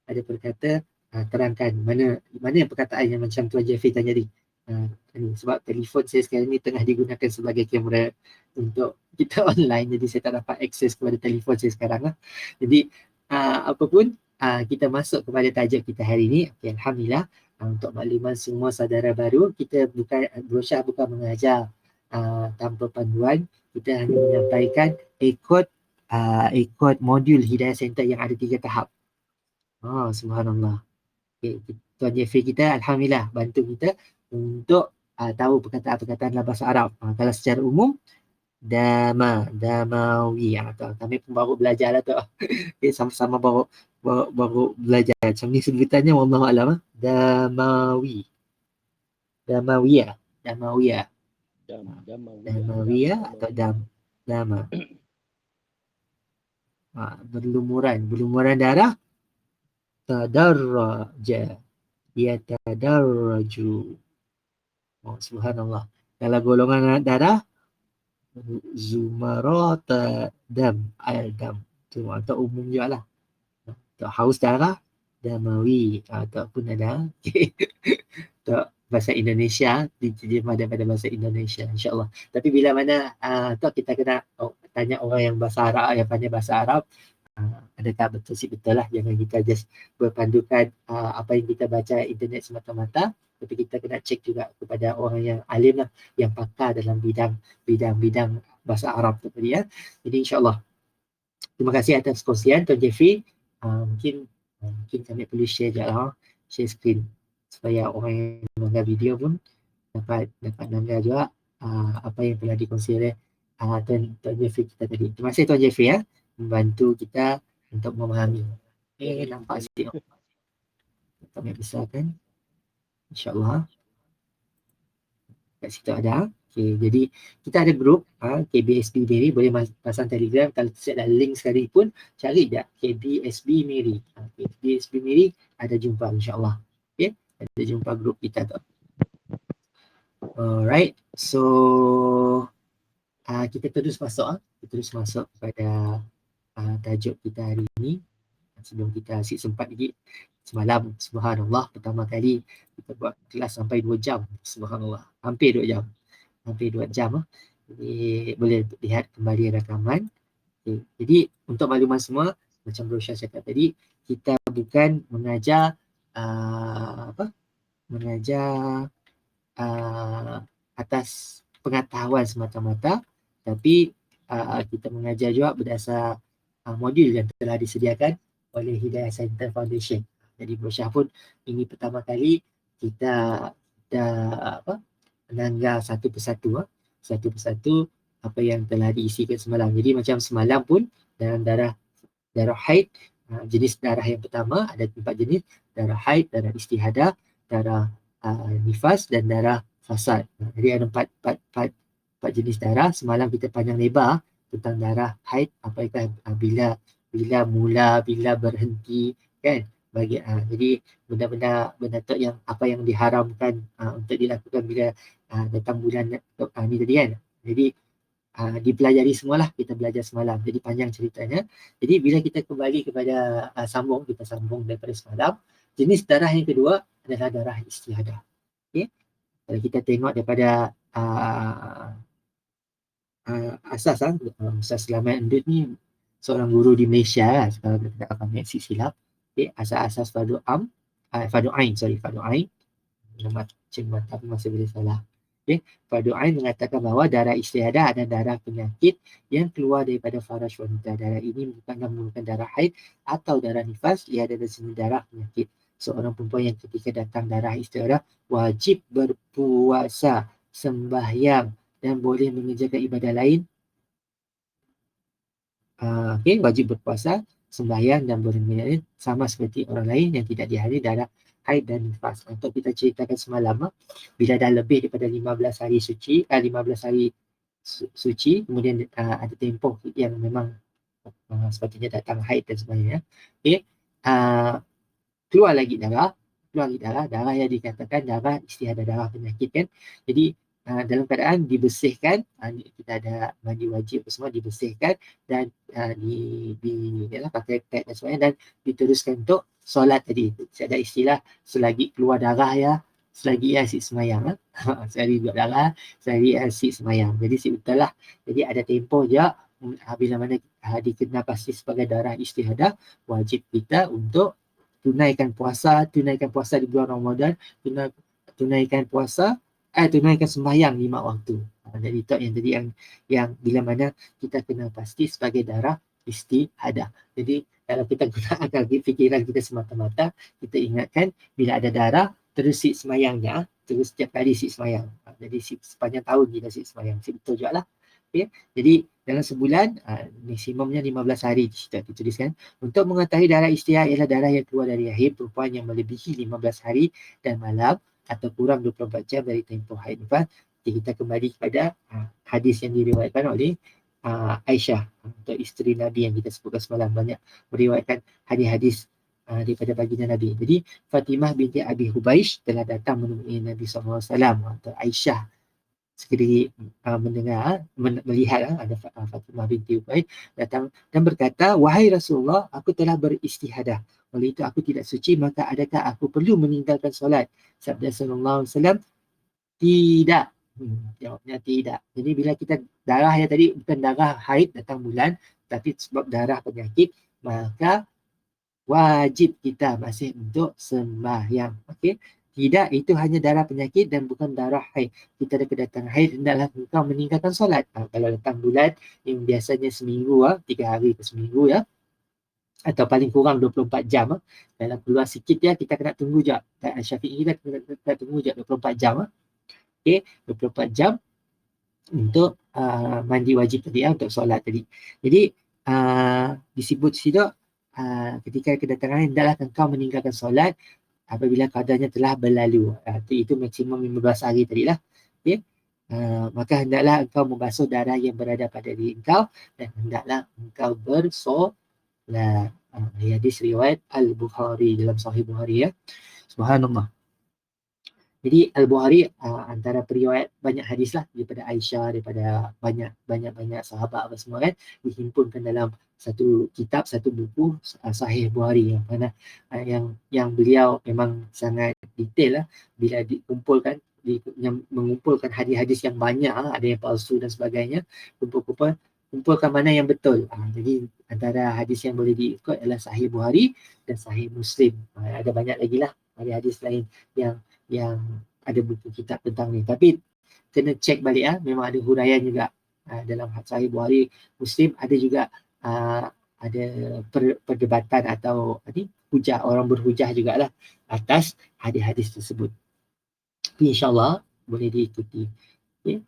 ada perkata, terangkan mana yang perkataan yang macam Tuan Jeffrey tanya tadi. Sebab telefon saya sekarang ni tengah digunakan sebagai kamera untuk kita online, jadi saya tak dapat akses kepada telefon saya sekarang. Jadi apapun, kita masuk kepada tajuk kita hari ini. Okay, Alhamdulillah, untuk makluman semua saudara baru, kita berusaha bukan mengajar tanpa panduan. Kita hanya menyampaikan ikut modul Hidayah Center yang ada 3 tahap. Subhanallah. Okay, Tuan Jeffrey kita Alhamdulillah bantu kita untuk tahu perkataan-perkataan dalam bahasa Arab. Kalau secara umum, damawi. Kami pun baru belajar lah tu. Okay, sama-sama baru belajar. Macam ni sebutannya, wallahualam. Damawiyah atau dama. Berlumuran darah. Tadarraja, yatadarraju. Subhanallah. Kalau golongan darah, zumarata dam, air dam. Tu atau umum juga lah. Untuk haus darah, damawi. Ataupun ada untuk bahasa Indonesia, diterjemah daripada bahasa Indonesia, insyaAllah. Tapi bila mana kita kena tanya orang yang bahasa Arab, yang pandai bahasa Arab, adakah betul lah, jangan kita just berpandukan apa yang kita baca internet semata-mata, tapi kita kena cek juga kepada orang yang alim lah, yang pakar dalam bidang bahasa Arab tu tadi. Jadi insyaAllah, terima kasih atas kongsian Tuan Jeffrey. Mungkin kami perlu share je lah, share screen, supaya orang yang menonton video pun dapat mendengar juga apa yang telah dikongsi oleh Tuan Jeffrey kita tadi. Terima kasih Tuan Jeffrey membantu kita untuk memahami. Nampak sikit. Kami besarkan. InsyaAllah. Kat situ ada. Okay, jadi kita ada grup KBSB Miri, boleh pasang Telegram. Kalau tidak ada link sekali pun, cari je KBSB Miri. KBSB Miri ada jumpa insyaAllah. Okay, ada jumpa grup kita tu. Alright, so kita terus masuk kepada tajuk kita hari ini. Sebelum kita asyik sempat lagi semalam, subhanallah, pertama kali kita buat kelas sampai 2 jam, subhanallah, hampir 2 jam. Jadi boleh lihat kembali rakaman. Okay. Jadi untuk makluman semua, macam Bro Syah cakap tadi, kita bukan mengajar atas pengetahuan semata-mata, tapi kita mengajar juga berdasar modul yang telah disediakan oleh Hidayah Center Foundation. Jadi Bro Syah pun ini pertama kali kita menanggar satu persatu apa yang telah diisikan semalam. Jadi macam semalam pun dalam darah haid, jenis darah yang pertama ada 4 jenis: darah haid, darah istihadah, darah nifas dan darah fasad. Jadi ada 4 jenis darah. Semalam kita panjang lebar tentang darah haid, apakah bila mula, bila berhenti, kan? Jadi benda-benda yang apa yang diharamkan untuk dilakukan bila datang bulan ni tadi, kan? Jadi dipelajari semualah, kita belajar semalam. Jadi panjang ceritanya. Jadi bila kita kembali kepada kita sambung daripada semalam, jenis darah yang kedua adalah darah istihadah. Okay? Kalau kita tengok daripada asas, Ustaz Selamat Endut ni seorang guru di Malaysia lah, kalau kita akan mengaksi silap. Okay? Asas-asas Fardu Ain. Tapi masih boleh salah. Okay? Fardu Ain mengatakan bahawa darah istihadah adalah darah penyakit yang keluar daripada faraj wanita. Darah ini bukanlah merupakan darah haid atau darah nifas, ia adalah jenis darah penyakit. Seorang perempuan yang ketika datang darah istihadah wajib berpuasa, sembahyang dan boleh mengerjakan ibadah lain. Wajib berpuasa, sembahyang dan boleh mengerjakan lain sama seperti orang lain yang tidak dihadiri darah haid dan nifas. Untuk kita ceritakan semalam, bila dah lebih daripada 15 hari suci, 15 hari suci, kemudian ada tempoh yang memang sepatutnya datang haid dan sebagainya. Okay. Keluar lagi darah yang dikatakan darah istihadah, darah penyakit, kan. Jadi dalam keadaan dibersihkan, kita ada mandi wajib semua, dibersihkan dan pakai pad dan sebagainya, dan diteruskan untuk solat tadi. Ada istilah selagi keluar darah selagi asyik semayang. Selagi keluar darah, selagi asyik semayang. Jadi betul lah. Jadi ada tempoh je, bila mana dikenal pasti sebagai darah istihadah, wajib kita untuk tunaikan puasa di bulan Ramadan, tunaikan sembahyang 5 waktu. Jadi itu yang tadi yang bila mana kita kena pasti sebagai darah istihadah. Jadi kalau kita gunakan fikiran kita semata-mata, kita ingatkan bila ada darah terus sit sembahyangnya, terus setiap kali sit sembahyang. Jadi sepanjang tahun kita sit sembahyang. Betul juga lah. Okay. Jadi dalam sebulan maksimumnya 15 hari kita tuliskan. Untuk mengetahui darah istihadah ialah darah yang keluar dari rahim perempuan yang melebihi 15 hari dan malam atau kurang 24 jam dari tempoh haid nifas. Kita kembali kepada hadis yang diriwayatkan oleh Aisyah, untuk isteri Nabi yang kita sebutkan semalam. Banyak meriwayatkan hadis-hadis daripada baginda Nabi. Jadi Fatimah binti Abi Hubaish telah datang menemui Nabi SAW, atau Aisyah sekali melihat ada Fatimah binti Hubaish datang dan berkata, "Wahai Rasulullah, aku telah beristihadah. Oleh itu aku tidak suci, maka adakah aku perlu meninggalkan solat?" Sabda sallallahu alaihi wasallam, "Tidak." Jawabnya tidak. Jadi bila kita darah yang tadi bukan darah haid datang bulan, tapi sebab darah penyakit, maka wajib kita masih untuk sembahyang. Okey. Tidak, itu hanya darah penyakit dan bukan darah haid. Kita ada kedatangan haid, hendaklah engkau meninggalkan solat. Kalau datang bulan yang biasanya seminggu, 3 hari ke seminggu, atau paling kurang 24 jam. Kalau keluar sikit kita kena tunggu je. Syafi'i kita kena tunggu je 24 jam. Okey, 24 jam untuk mandi wajib tadi, untuk solat tadi. Jadi disebut situ ketika kedatangan hendaklah engkau meninggalkan solat apabila kadarnya telah berlalu. Itu maksimum 15 hari tadi lah. Okay. maka hendaklah engkau membasuh darah yang berada pada diri engkau dan hendaklah engkau bersolat. Hadis riwayat Al-Bukhari, dalam Sahih Bukhari ya. Subhanallah. Jadi Al-Bukhari antara periwayat banyak hadis lah daripada Aisyah, daripada banyak sahabat apa semua kan, dihimpunkan dalam satu kitab, satu buku Sahih Bukhari yang mana yang beliau memang sangat detail lah bila dikumpulkan yang mengumpulkan hadis-hadis yang banyak, ada yang palsu dan sebagainya, kumpulkan mana yang betul. Jadi antara hadis yang boleh diikut adalah Sahih Bukhari dan Sahih Muslim. Ada banyak lagi lah hadis lain yang ada buku kitab tentang ni, tapi kena cek balik memang ada huraian juga dalam Sahih Bukhari, Muslim ada juga ada perdebatan atau hujah, orang berhujah jugalah atas hadis-hadis tersebut. InsyaAllah boleh diikuti. Okay.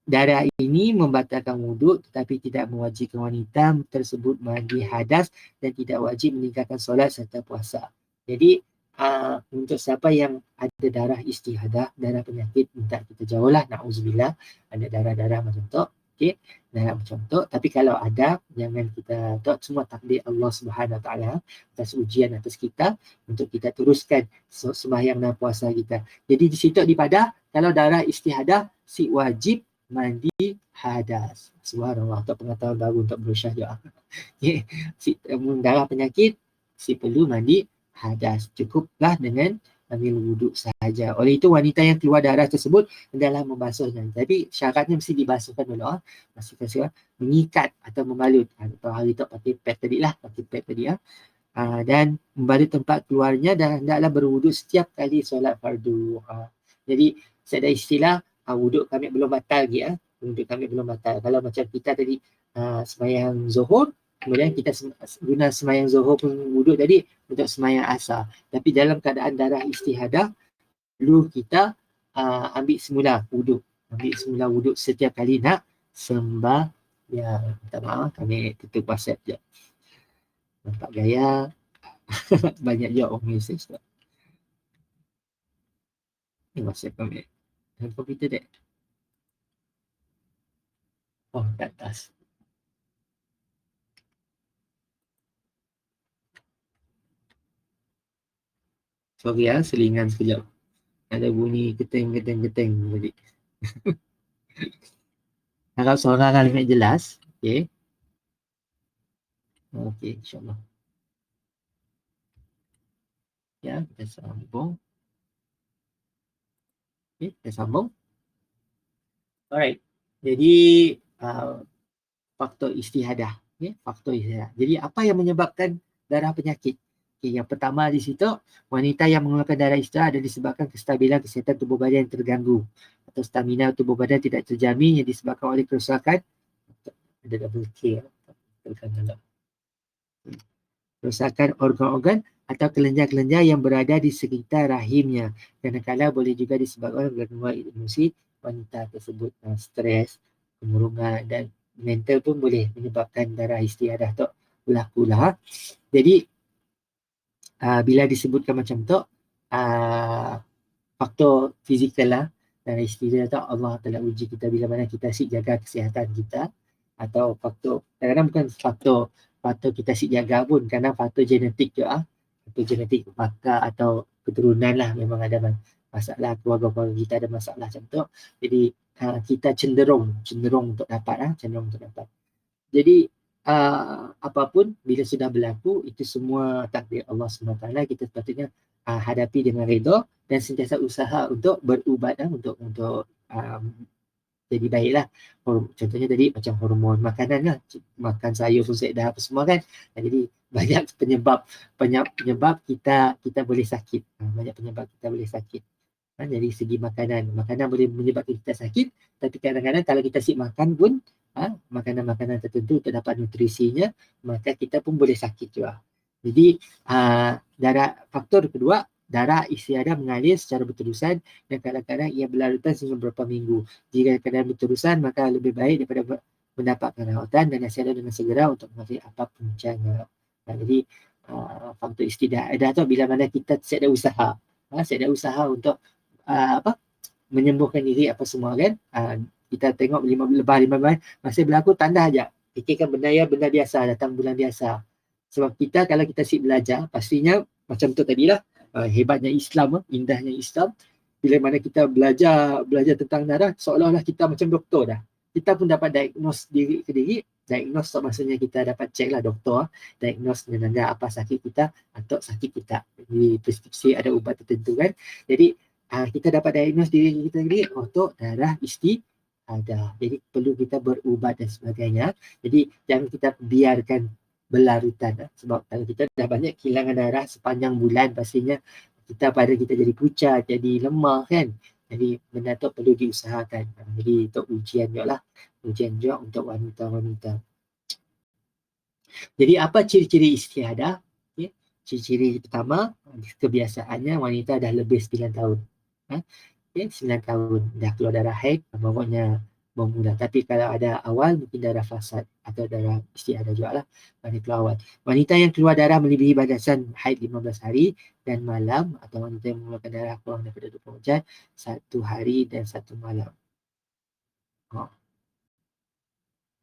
Darah ini membatalkan wuduk tetapi tidak mewajibkan wanita tersebut mandi hadas dan tidak wajib meninggalkan solat serta puasa. Jadi untuk siapa yang ada darah istihadah, darah penyakit, minta kita jauhlah, na'udzubillah, ada darah-darah macam tu, okey, darah macam tu. Tapi kalau ada, jangan kita tahu, semua takdir Allah Subhanahu Wa Taala atas ujian atas kita untuk kita teruskan sembahyang dan puasa kita. Jadi di situ di Padang, kalau darah istihadah si wajib mandi hadas. Subhanallah, tak pengetahuan baru untuk berusaha juga. Si darah penyakit si perlu mandi hadas, cukuplah dengan ambil wuduk sahaja. Oleh itu wanita yang keluar darah tersebut hendaklah membasuhnya. Tapi syaratnya mesti dibasuhkan dulu. Masih mengikat atau membalut. Atau hari tu pakai pad tadi lah, pakai pad tadi dan membalut tempat keluarnya dan hendaklah berwuduk setiap kali solat fardu. Jadi saya ada istilah wuduk kami belum batal lagi. Wuduk kami belum batal. Kalau macam kita tadi sembahyang Zuhur, kemudian kita guna sembahyang Zuhur pun wuduk tadi untuk sembahyang asar. Tapi dalam keadaan darah istihadah, dulu kita ambil semula wuduk. Ambil semula wuduk setiap kali nak sembah. Ya, minta maaf, kami tutup WhatsApp je. Nampak gaya. Banyak je orang message tu. Ini WhatsApp kami. Dan komputer dek. Oh, kat atas. Sorry selingan sekejap. Ada bunyi keteng-keteng-keteng tadi. Harap suara kalimat jelas. Okey. Okey, insyaAllah. Ya, kita sambung. Okey, kita sambung. Alright. Jadi, faktor istihadah. Okay? Faktor istihadah. Jadi, apa yang menyebabkan darah penyakit? Okay, yang pertama di situ, wanita yang mengeluarkan darah istihadah ada disebabkan kestabilan kesihatan tubuh badan yang terganggu atau stamina tubuh badan tidak terjamin yang disebabkan oleh kerosakan. Ada double K. Kerosakan organ-organ atau kelenjar-kelenjar yang berada di sekitar rahimnya. Kadang-kadang boleh juga disebabkan gangguan emosi wanita tersebut, stres, kemurungan dan mental pun boleh menyebabkan darah istihadah tu berlaku lah. Jadi bila disebutkan macam tu, faktor fizikal lah darah istihadah tu Allah telah uji kita bila mana kita asyik jaga kesihatan kita, atau faktor kadang-kadang bukan faktor kita asyik jaga pun, kadang faktor genetik juga, faktor genetik bakar atau keturunan lah, memang ada masalah keluarga-keluarga kita ada masalah macam tu. Jadi kita cenderung untuk dapat Jadi apapun bila sudah berlaku, itu semua takdir Allah SWT. Kita sepatutnya hadapi dengan redha dan sentiasa usaha untuk berubat untuk jadi baiklah. Contohnya tadi macam hormon makanan lah, makan sayur pun dah apa semua kan. Jadi banyak penyebab kita boleh sakit. Banyak penyebab kita boleh sakit. Dari segi makanan boleh menyebabkan kita sakit, tapi kadang-kadang kalau kita asyik makan pun makanan-makanan tertentu terdapat nutrisinya, maka kita pun boleh sakit juga. Jadi faktor kedua, darah istihadah mengalir secara berterusan dan kadang-kadang ia berlarutan sehingga beberapa minggu. Jika keadaan berterusan, maka lebih baik daripada mendapatkan rawatan dan nasihat dengan segera untuk mengatasi apa puncanya. Jadi faktor istihadah tu bila mana kita sedia usaha untuk menyembuhkan diri apa semua kan. Kita tengok lebah 15 masih berlaku tanda aja. Fikirkan benda biasa, datang bulan biasa. Sebab kita kalau kita sip belajar, pastinya macam tu tadilah, hebatnya Islam, indahnya Islam. Bila mana kita belajar tentang darah, seolah-olah kita macam doktor dah. Kita pun dapat diagnose diri ke diri. Diagnose so maksudnya kita dapat check lah doktor, diagnose dengan apa sakit kita atau sakit kita. Di preskripsi ada ubat tertentu kan. Jadi kita dapat diagnose diri kita sendiri, untuk darah istiadah. Jadi perlu kita berubat dan sebagainya. Jadi jangan kita biarkan berlarutan. Sebab kalau kita dah banyak kehilangan darah sepanjang bulan, pastinya pada kita jadi pucat, jadi lemah kan. Jadi benda tu perlu diusahakan. Jadi untuk ujian juga lah. Ujian juga untuk wanita-wanita. Jadi apa ciri-ciri istiadah? Okay. Ciri-ciri pertama, kebiasaannya wanita dah lebih 9 tahun. Okay, 9 tahun dah keluar darah haid, pokoknya bermula. Tapi kalau ada awal, mungkin darah fasad atau darah istiadah juga lah. Wanita keluar awal. Wanita yang keluar darah melebihi batasan haid 15 hari dan malam, atau wanita yang mengeluarkan darah kurang daripada 24 jam, 1 hari dan 1 malam.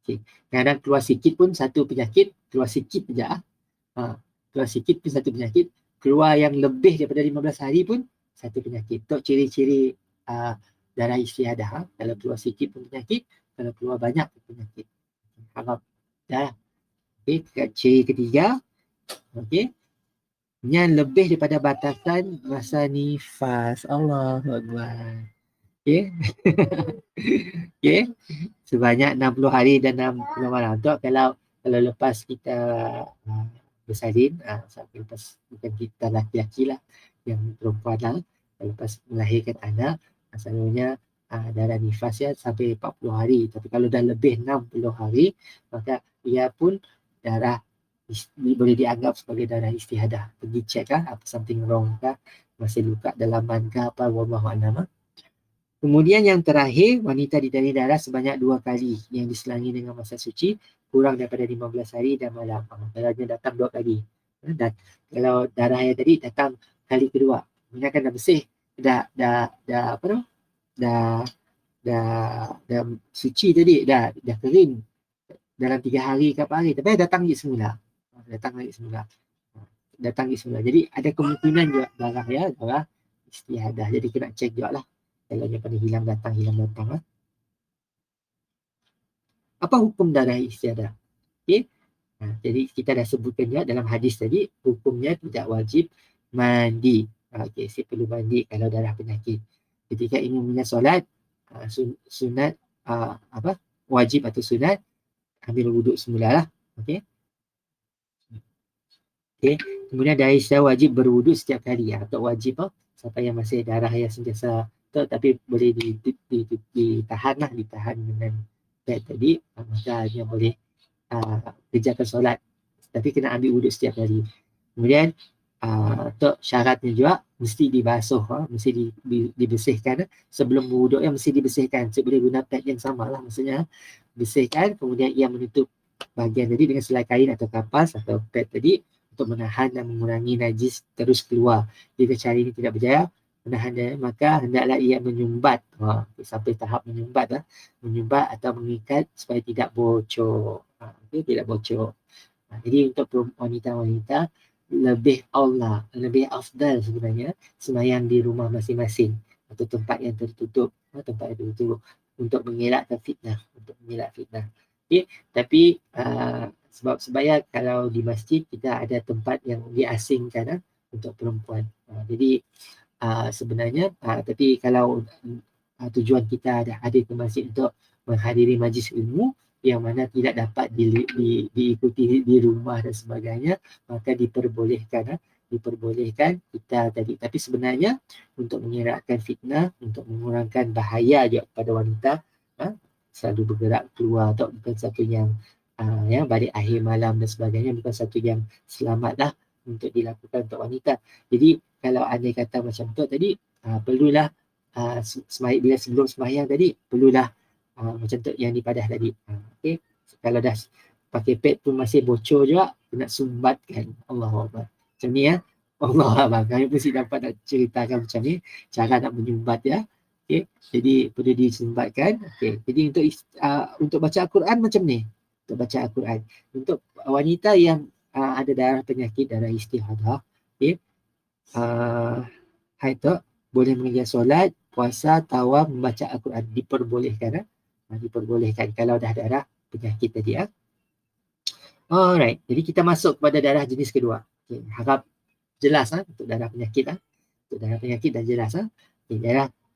Okay. Kadang keluar sikit pun satu penyakit, keluar sikit saja. Keluar sikit pun satu penyakit, keluar yang lebih daripada 15 hari pun satu penyakit. Itu ciri-ciri darah istiadah. Kalau keluar sikit pun penyakit, kalau keluar banyak pun penyakit. Harap dah. Okay. Ciri ketiga, okay, yang lebih daripada batasan masa nifas. Allahuakbar. Okay. Okay. Sebanyak 60 hari dan 60 malam. Tu kalau lepas kita bersalin, sampai lepas, bukan kita laki-laki lah, yang perempuan lah, lepas melahirkan anak, selalunya darah nifas ya sampai 40 hari. Tapi kalau dah lebih 60 hari, maka ia pun darah boleh dianggap sebagai darah istihadah. Pergi cek lah, apa something wrong kah, masih luka dalaman kah, apa, wallahu a'lam. Kemudian yang terakhir, wanita ditanya darah sebanyak 2 kali yang diselangi dengan masa suci kurang daripada 15 hari dan malam. Darahnya datang 2 kali. Dan kalau darah yang tadi datang kali kedua, ini kan dah bersih, dah suci tadi, dah kering dalam 3 hari ke apa hari, tapi datang lagi semula. Jadi ada kemungkinan juga darah istiadah. Jadi kena cek juga lah. Kalau dia pada hilang datang. Apa hukum darah istiadah? Okay. Jadi kita dah sebutkan juga dalam hadis tadi, hukumnya tidak wajib mandi. Okay, saya perlu mandi kalau darah penyakit. Ketika ingin menunaikan solat, sunat, wajib atau sunat, ambil wuduk semula lah. Okay. Kemudian darah istiadah wajib berwuduk setiap kali. Atau wajib siapa yang masih darah yang sentiasa, tapi boleh ditahan dengan pad tadi, maka dia boleh kerjakan solat, tapi kena ambil wuduk setiap hari. Kemudian syaratnya juga mesti dibasuh, mesti dibersihkan sebelum wuduk, yang mesti dibersihkan. Saya boleh guna pad yang sama lah, maksudnya bersihkan, kemudian ia menutup bahagian tadi dengan selai kain atau kapas atau pad tadi untuk menahan dan mengurangi najis terus keluar. Jika cara ini tidak berjaya menahan dia, maka hendaklah ia menyumbat, sampai tahap menyumbat atau mengikat supaya tidak bocor. Tidak bocor. Jadi untuk wanita-wanita lebih afdal sebenarnya sembahyang di rumah masing-masing atau tempat yang tertutup, untuk mengelakkan fitnah, Okay. Tapi sebab sembahyang kalau di masjid kita ada tempat yang diasingkan untuk perempuan. Jadi sebenarnya, tapi kalau tujuan kita ada hadir ke masjid untuk menghadiri majlis ilmu yang mana tidak dapat diikuti di rumah dan sebagainya, maka diperbolehkan kita tadi. Tapi sebenarnya untuk mengelakkan fitnah, untuk mengurangkan bahaya juga kepada wanita, selalu bergerak keluar, atau bukan satu yang balik akhir malam dan sebagainya, bukan satu yang selamat lah untuk dilakukan untuk wanita. Jadi kalau andai kata macam tu tadi, perlulah bila sebelum sembahyang tadi, perlulah macam tu yang dipadah tadi. Okay. Kalau dah pakai pad pun masih bocor juga, nak sumbatkan. Allahuakbar. Macam ni Allahuakbar. Kami mesti dapat nak ceritakan macam ni, cara nak menyumbat Okay. Jadi perlu disempatkan. Okay. Jadi untuk baca Al-Quran macam ni. Untuk baca Al-Quran. Untuk wanita yang ada darah penyakit, darah istihadah, okay. Haid tu boleh mengerjakan solat, puasa, tawaf, membaca Al-Quran. Diperbolehkan. Diperbolehkan kalau dah darah penyakit tadi. Alright. Jadi kita masuk kepada darah jenis kedua. Okay. Harap jelas untuk darah penyakit. Untuk darah penyakit dah jelas. Okay,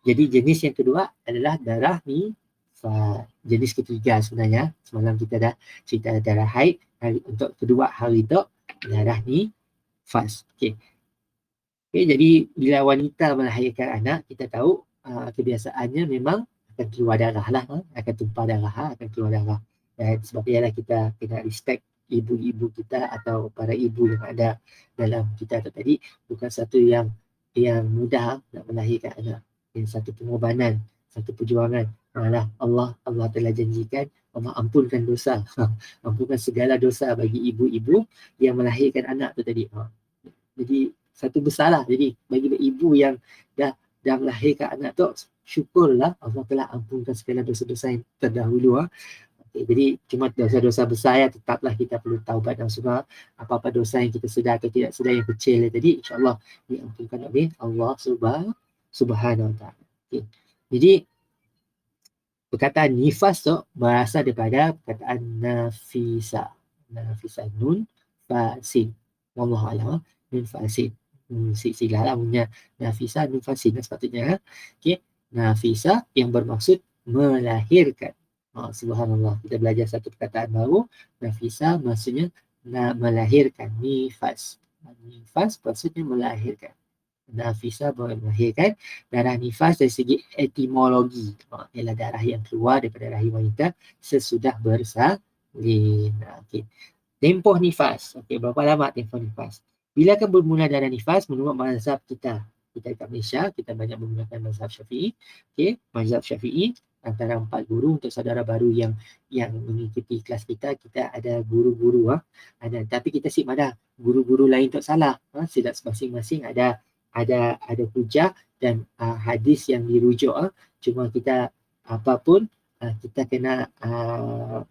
jadi jenis yang kedua adalah darah nifas. Jenis ketiga sebenarnya. Semalam kita dah cerita darah haid. Untuk kedua hari tu darah nifas. Okay. Okay, jadi bila wanita melahirkan anak, kita tahu kebiasaannya memang akan keluar darah lah. Akan tumpah darah, akan keluar darah. Dan sebab ialah kita kena respect ibu-ibu kita atau para ibu yang ada dalam kita tu tadi, bukan satu yang mudah nak melahirkan anak. Yang satu pengorbanan, satu perjuangan. Malah Allah telah janjikan Allah ampunkan dosa. Ampunkan segala dosa bagi ibu-ibu yang melahirkan anak tu tadi. Jadi satu besarlah. Jadi bagi ibu yang dah melahirkan anak tu, syukurlah Allah telah ampunkan segala dosa-dosa yang terdahulu. Jadi cuma dosa-dosa besar ya, tetaplah kita perlu taubat dan semua apa-apa dosa yang kita sedar atau tidak sedar yang kecil tadi, insya-Allah diampunkan oleh Allah Subhanahu Wa Taala. Okay. Jadi perkataan nifas tu berasal daripada perkataan nafisa. Nafisa nun fasin. Wallahu a'lam. Nun fasin. Silah lah punya nafisa nun fasin sepatutnya. Okey. Nafisa yang bermaksud melahirkan. Subhanallah, kita belajar satu perkataan baru. Nafisa maksudnya melahirkan. Nifas. Nifas maksudnya melahirkan. Nafisa melahirkan. Darah nifas dari segi etimologi ialah darah yang keluar daripada rahim wanita sesudah bersalin. Okay. Tempoh nifas. Okay, berapa lama tempoh nifas? Bila akan bermula darah nifas menurut mazhab kita? Kita kat Malaysia, kita banyak menggunakan mazhab Syafi'i. Okay, mazhab Syafi'i antara 4 guru. Untuk saudara baru yang mengikuti kelas kita ada guru-guru ada, tapi kita ada guru-guru lain tak salah. Silap masing-masing ada hujah dan hadis yang dirujuk. Cuma kita apapun kita kena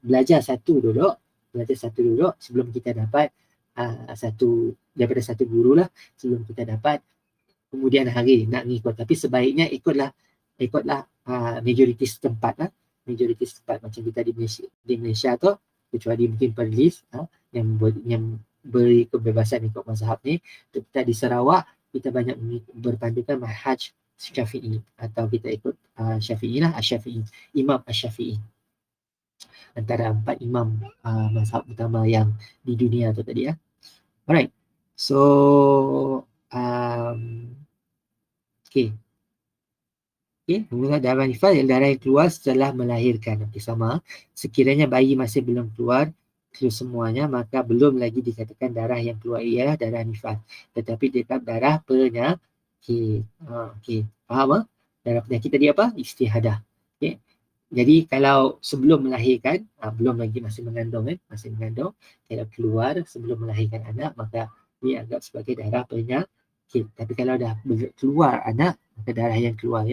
belajar satu dulu sebelum kita dapat daripada satu guru lah, sebelum kita dapat kemudian hari nak ngikut. Tapi sebaiknya ikutlah majoriti setempat macam kita di Malaysia tu, kecuali mungkin Perlis yang beri kebebasan ikut mazhab ni. Kita di Sarawak kita banyak berpandukan manhaj Syafi'i, atau kita ikut Syafi'i lah, Asy-Syafi'i, Imam Asy-Syafi'i, antara 4 imam mazhab utama yang di dunia tu tadi. Alright, so okay, darah nifas ialah darah yang keluar setelah melahirkan. Sama, sekiranya bayi masih belum keluar semuanya, maka belum lagi dikatakan darah yang keluar ialah darah nifas, tetapi tetap darah penyakit. Faham? Darah penyakit tadi apa? Istihadah. Okay. Jadi kalau sebelum melahirkan, belum lagi masih mengandung, kalau keluar sebelum melahirkan anak, maka dianggap sebagai darah penyakit. Tapi kalau dah keluar anak, maka darah yang keluar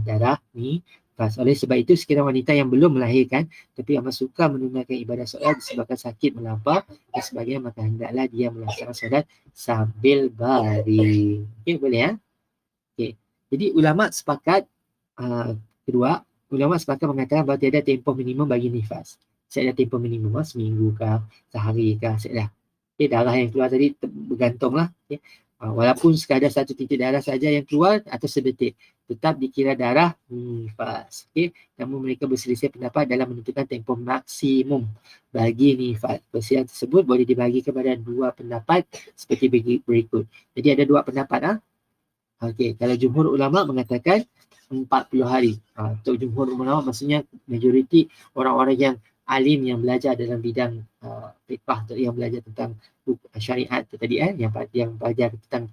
darah nifas. Oleh sebab itu, sekiranya wanita yang belum melahirkan tapi amat suka menunaikan ibadah solat disebabkan sakit melampau dan sebagainya, maka hendaklah dia melaksanakan solat sambil baring. Okey, boleh Okey. Jadi ulama sepakat ulama sepakat mengatakan bahawa tiada tempoh minimum bagi nifas. Saya ada tempoh minimum seminggu kah, sehari kah, saya dah. Darah yang keluar tadi bergantunglah. Walaupun sekadar satu titik darah saja yang keluar atau sedetik, tetap dikira darah nifas. Namun mereka berselisih pendapat dalam menentukan tempoh maksimum bagi nifas. Perselisihan tersebut boleh dibagi kepada 2 pendapat seperti berikut. Jadi ada 2 pendapat. Kalau jumhur ulama mengatakan 40 hari. Untuk jumhur ulama maksudnya majoriti orang-orang yang alim yang belajar dalam bidang fiqh, yang belajar tentang syariat tu tadi, yang belajar tentang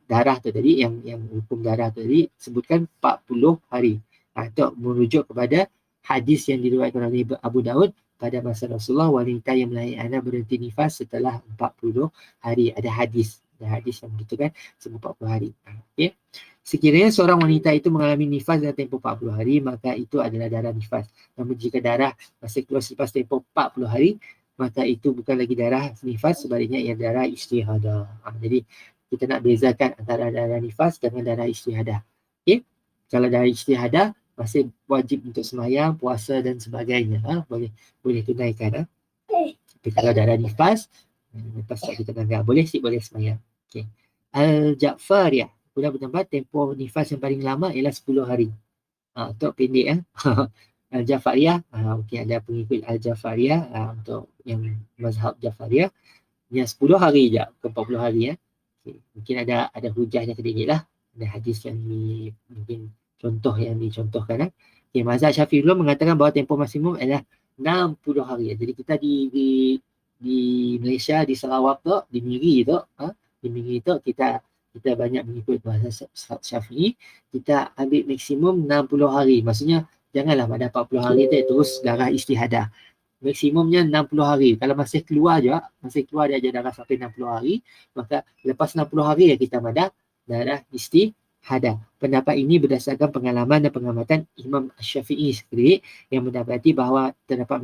darah tu tadi, yang hukum darah tu tadi, sebutkan 40 hari. Untuk merujuk kepada hadis yang diriwayatkan oleh Abu Daud, pada masa Rasulullah wanita yang melahirkan anak berhenti nifas setelah 40 hari. Ada hadis Ada hadis yang begitu kan, selama 40 hari. Okay. Sekiranya seorang wanita itu mengalami nifas dalam tempoh 40 hari, maka itu adalah darah nifas. Namun jika darah masih keluar selepas tempoh 40 hari, maka itu bukan lagi darah nifas, sebaliknya ia darah istihadah. Jadi kita nak bezakan antara darah nifas dengan darah istihadah. Okay. Kalau darah istihadah masih wajib untuk sembahyang, puasa dan sebagainya. Boleh tunaikan. Tapi kalau darah nifas, lepas tak kita tanggal, boleh sembahyang. Okay. Al-Ja'fariyah pula bertambah tempoh nifas yang paling lama ialah 10 hari. Untuk pendek Al-Ja'fariyah, okay, ada pengikut Al-Ja'fariyah untuk yang mazhab Ja'fariyah yang 10 hari je ke 40 hari Okay. Mungkin ada hujahnya sedikit lah. Ada hadis yang mungkin contoh yang dicontohkan Okay, mazhab Syafi'i dulu mengatakan bahawa tempoh maksimum adalah 60 hari. Jadi kita di Malaysia, di Sarawak tu, di Miri tu, kita banyak mengikut bahasa Syafi'i, kita ambil maksimum 60 hari. Maksudnya janganlah pada 40 hari tu terus darah istihadah. Maksimumnya 60 hari. Kalau masih keluar dia aja darah sampai 60 hari, maka lepas 60 hari ya kita madah darah istihadah. Pendapat ini berdasarkan pengalaman dan pengamatan Imam Syafi'i sendiri yang mendapati bahawa terdapat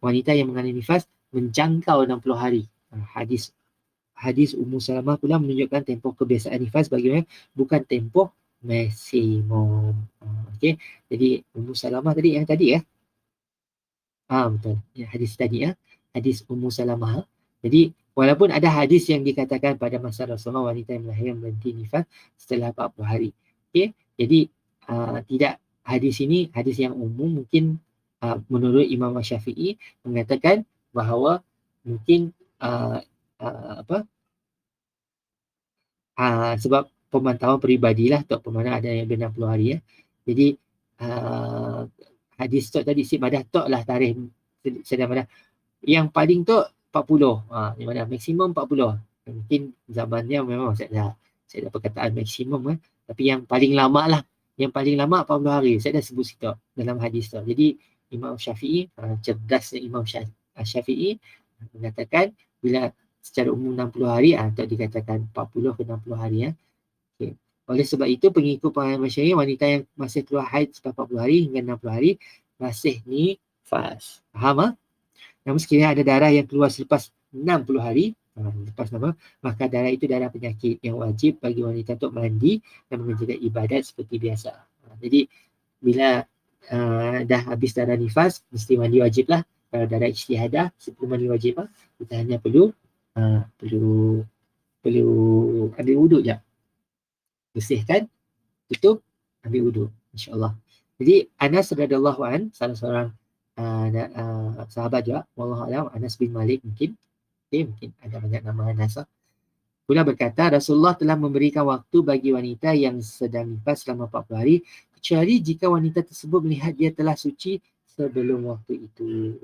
wanita yang mengalami nifas menjangkau 60 hari. Hadis Ummu Salamah pula menunjukkan tempoh kebiasaan nifas bagaimana bukan tempoh maksimum. Okey. Jadi Ummu Salamah tadi yang tadi betul. Ya, hadis tadi hadis Ummu Salamah. Jadi walaupun ada hadis yang dikatakan pada masa Rasulullah wanita yang melahirkan berhenti nifas setelah 40 hari. Okey. Jadi tidak hadis ini hadis yang umum, mungkin menurut Imam Syafi'i mengatakan bahawa mungkin sebab pemantauan peribadilah Tok Pemana ada yang 60 hari Jadi hadis Tok tadi si madah Tok lah tarikh sedang madah. Yang paling Tok 40. Yang mana maksimum 40. Mungkin zamannya memang saya ada perkataan maksimum tapi yang paling lama lah. Yang paling lama 40 hari. Saya dah sebut situ dalam hadis Tok. Jadi Imam Syafi'i, cerdasnya Imam Syafi'i mengatakan bila secara umum 60 hari atau dikatakan 40 ke 60 hari Okay. Oleh sebab itu pengikut pengalaman Syafi'i, wanita yang masih keluar haid setelah 40 hari hingga 60 hari masih nifas. Faham Namun sekiranya ada darah yang keluar selepas 60 hari maka darah itu darah penyakit yang wajib bagi wanita untuk mandi dan mengerjakan ibadat seperti biasa. Jadi bila dah habis darah nifas mesti mandi wajib lah. Kalau darah istihadah sebelum mandi wajib kita hanya perlu ambil wuduk je. Bersihkan, tutup, ambil wuduk, insya-Allah. Jadi Anas radhiyallahu an, salah seorang sahabat juga, wallahu a'lam, Anas bin Malik mungkin ada banyak nama Anas pula berkata Rasulullah telah memberikan waktu bagi wanita yang sedang nifas selama 40 hari kecuali jika wanita tersebut melihat dia telah suci sebelum waktu itu.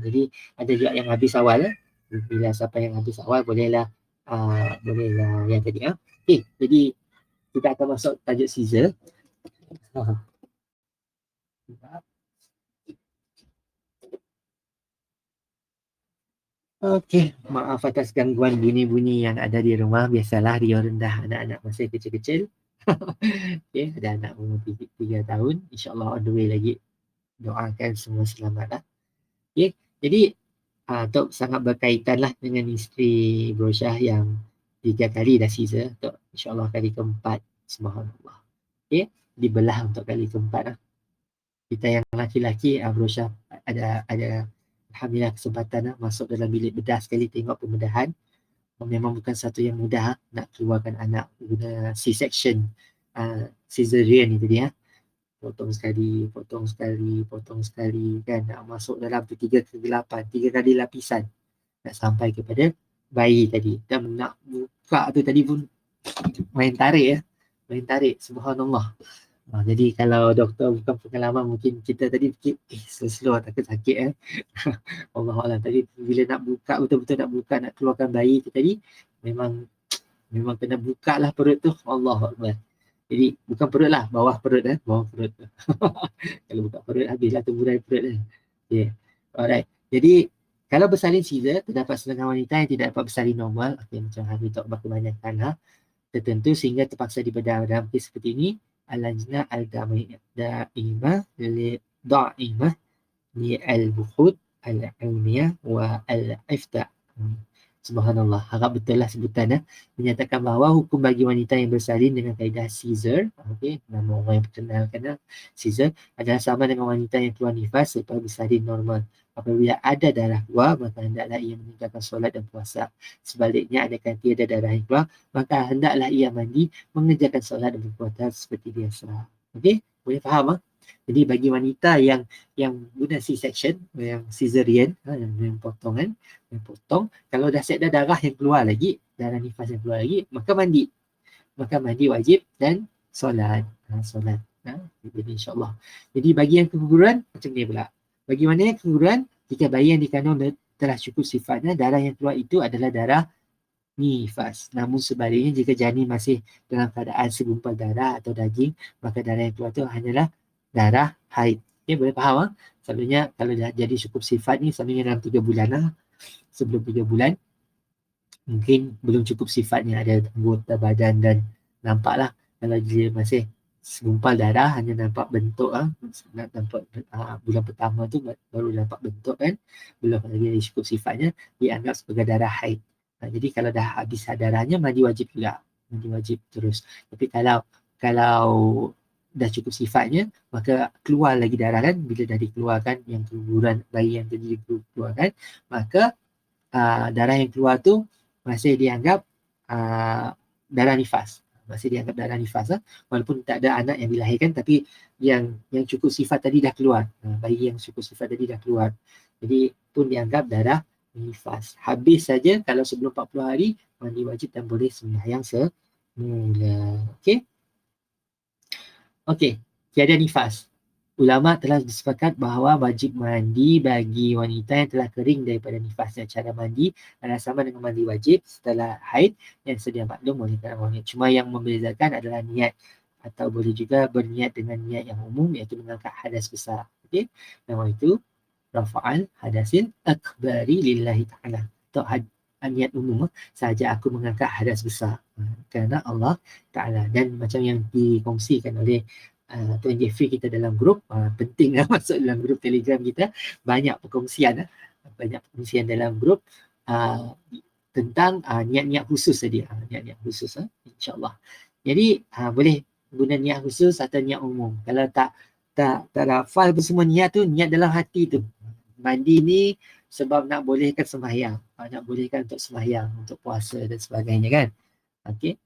Jadi ada juga yang habis awal bila siapa yang habis awal bolehlah yang tadi Okay, jadi kita akan masuk tajuk Caesar. Okey, maaf atas gangguan bunyi-bunyi yang ada di rumah. Biasalah Rio rendah anak-anak masih kecil-kecil. Okey, ada anak umur 3 tahun. InsyaAllah on the way lagi. Doakan semua selamat lah. Okey, jadi Tok sangat berkaitan lah dengan isteri Bro Syah yang 3 kali dah Caesar. Tok insyaAllah kali keempat. Subhanallah. Okey, dibelah untuk kali keempat lah. Kita yang laki-laki Bro Syah ada alhamdulillah kesempatan masuk dalam bilik bedah sekali tengok pembedahan. Memang bukan satu yang mudah nak keluarkan anak guna C-section, cesarean ni tadi potong sekali kan, nak masuk dalam tu 3 kali lapisan nak sampai kepada bayi tadi. Dan nak buka tu tadi pun main tarik subhanallah. Jadi kalau doktor bukan pengalaman mungkin kita tadi fikir slow takut sakit Allahuakbar. Tadi bila nak buka betul-betul nak keluarkan bayi tu tadi memang kena buka lah perut tu. Allahuakbar. Jadi bukan perut lah, bawah perut bawah perut kalau buka perut habislah tumburan perut Okay. Alright. Jadi Kalau bersalin Caesar, terdapat setengah wanita yang tidak dapat bersalin normal, macam hari tak berkebanyakan tertentu sehingga terpaksa dibedah. Dalam kes seperti ini, al-lajnah al-da'imah li-da'imah li-al-bukhud al-ilmiyah wa al-ifta'. Subhanallah, harap betul lah sebutan menyatakan bahawa hukum bagi wanita yang bersalin dengan kaedah Caesar, nama orang yang perkenalkan Caesar, adalah sama dengan wanita yang keluar nifas selepas bersalin normal. Apabila ada darah keluar, maka hendaklah ia meninggalkan solat dan puasa. Sebaliknya, adakah tiada darah yang keluar, maka hendaklah ia mandi, mengerjakan solat dan berpuasa seperti biasa. Okey, boleh faham? Jadi bagi wanita yang guna C-section, yang cesarean, yang potongan, yang potong, kalau dah set dah darah yang keluar lagi, darah nifas yang keluar lagi, maka mandi. Maka mandi wajib dan solat. Solat. Jadi insyaAllah. Jadi bagi yang keguguran, macam ni pula. Bagi mana yang keguguran, jika bayi yang dikandung telah cukup sifatnya, darah yang keluar itu adalah darah nifas. Namun sebaliknya, jika janin masih dalam keadaan segumpal darah atau daging, maka darah yang keluar itu hanyalah darah haid. Okay, boleh faham? Selalunya kalau dah jadi cukup sifat ni, selalunya dalam 3 bulan sebelum 3 bulan, mungkin belum cukup sifatnya, ada anggota badan dan nampaklah kalau dia masih segumpal darah, hanya nampak bentuk nampak bulan pertama tu baru nampak bentuk kan, belum lagi cukup sifatnya, dianggap sebagai darah haid. Jadi kalau dah habis darahnya, mandi wajib juga, mandi wajib terus. Tapi kalau dah cukup sifatnya, maka keluar lagi darah kan, bila dah dikeluarkan yang keguguran bayi yang tadi dikeluarkan, maka darah yang keluar tu masih dianggap darah nifas, masih dianggap darah nifas walaupun tak ada anak yang dilahirkan, tapi yang cukup sifat tadi dah keluar, bayi yang cukup sifat tadi dah keluar, jadi pun dianggap darah nifas. Habis saja kalau sebelum 40 hari, mandi wajib dan boleh sembahyang semula. Okey, tiada nifas. Ulama telah bersepakat bahawa wajib mandi bagi wanita yang telah kering daripada nifasnya. Cara mandi adalah sama dengan mandi wajib setelah haid yang sedia maklum oleh kalangan wanita. Cuma yang membezakan adalah niat, atau boleh juga berniat dengan niat yang umum, iaitu mengangkat hadas besar. Okey, nama itu rafa'al hadasil akbari lillahi ta'ala. Atau niat umum sahaja aku mengangkat hadas besar kerana Allah Ta'ala. Dan macam yang dikongsikan oleh Tuan Jeffrey kita dalam grup, pentinglah masuk dalam grup Telegram kita, banyak perkongsian dalam grup tentang niat-niat khusus tadi, niat-niat khusus insyaAllah. Jadi boleh guna niat khusus atau niat umum. Kalau tak hafal semua niat tu, niat dalam hati tu, mandi ni sebab nak bolehkan sembahyang, nak bolehkan untuk sembahyang, untuk puasa dan sebagainya kan. Okey,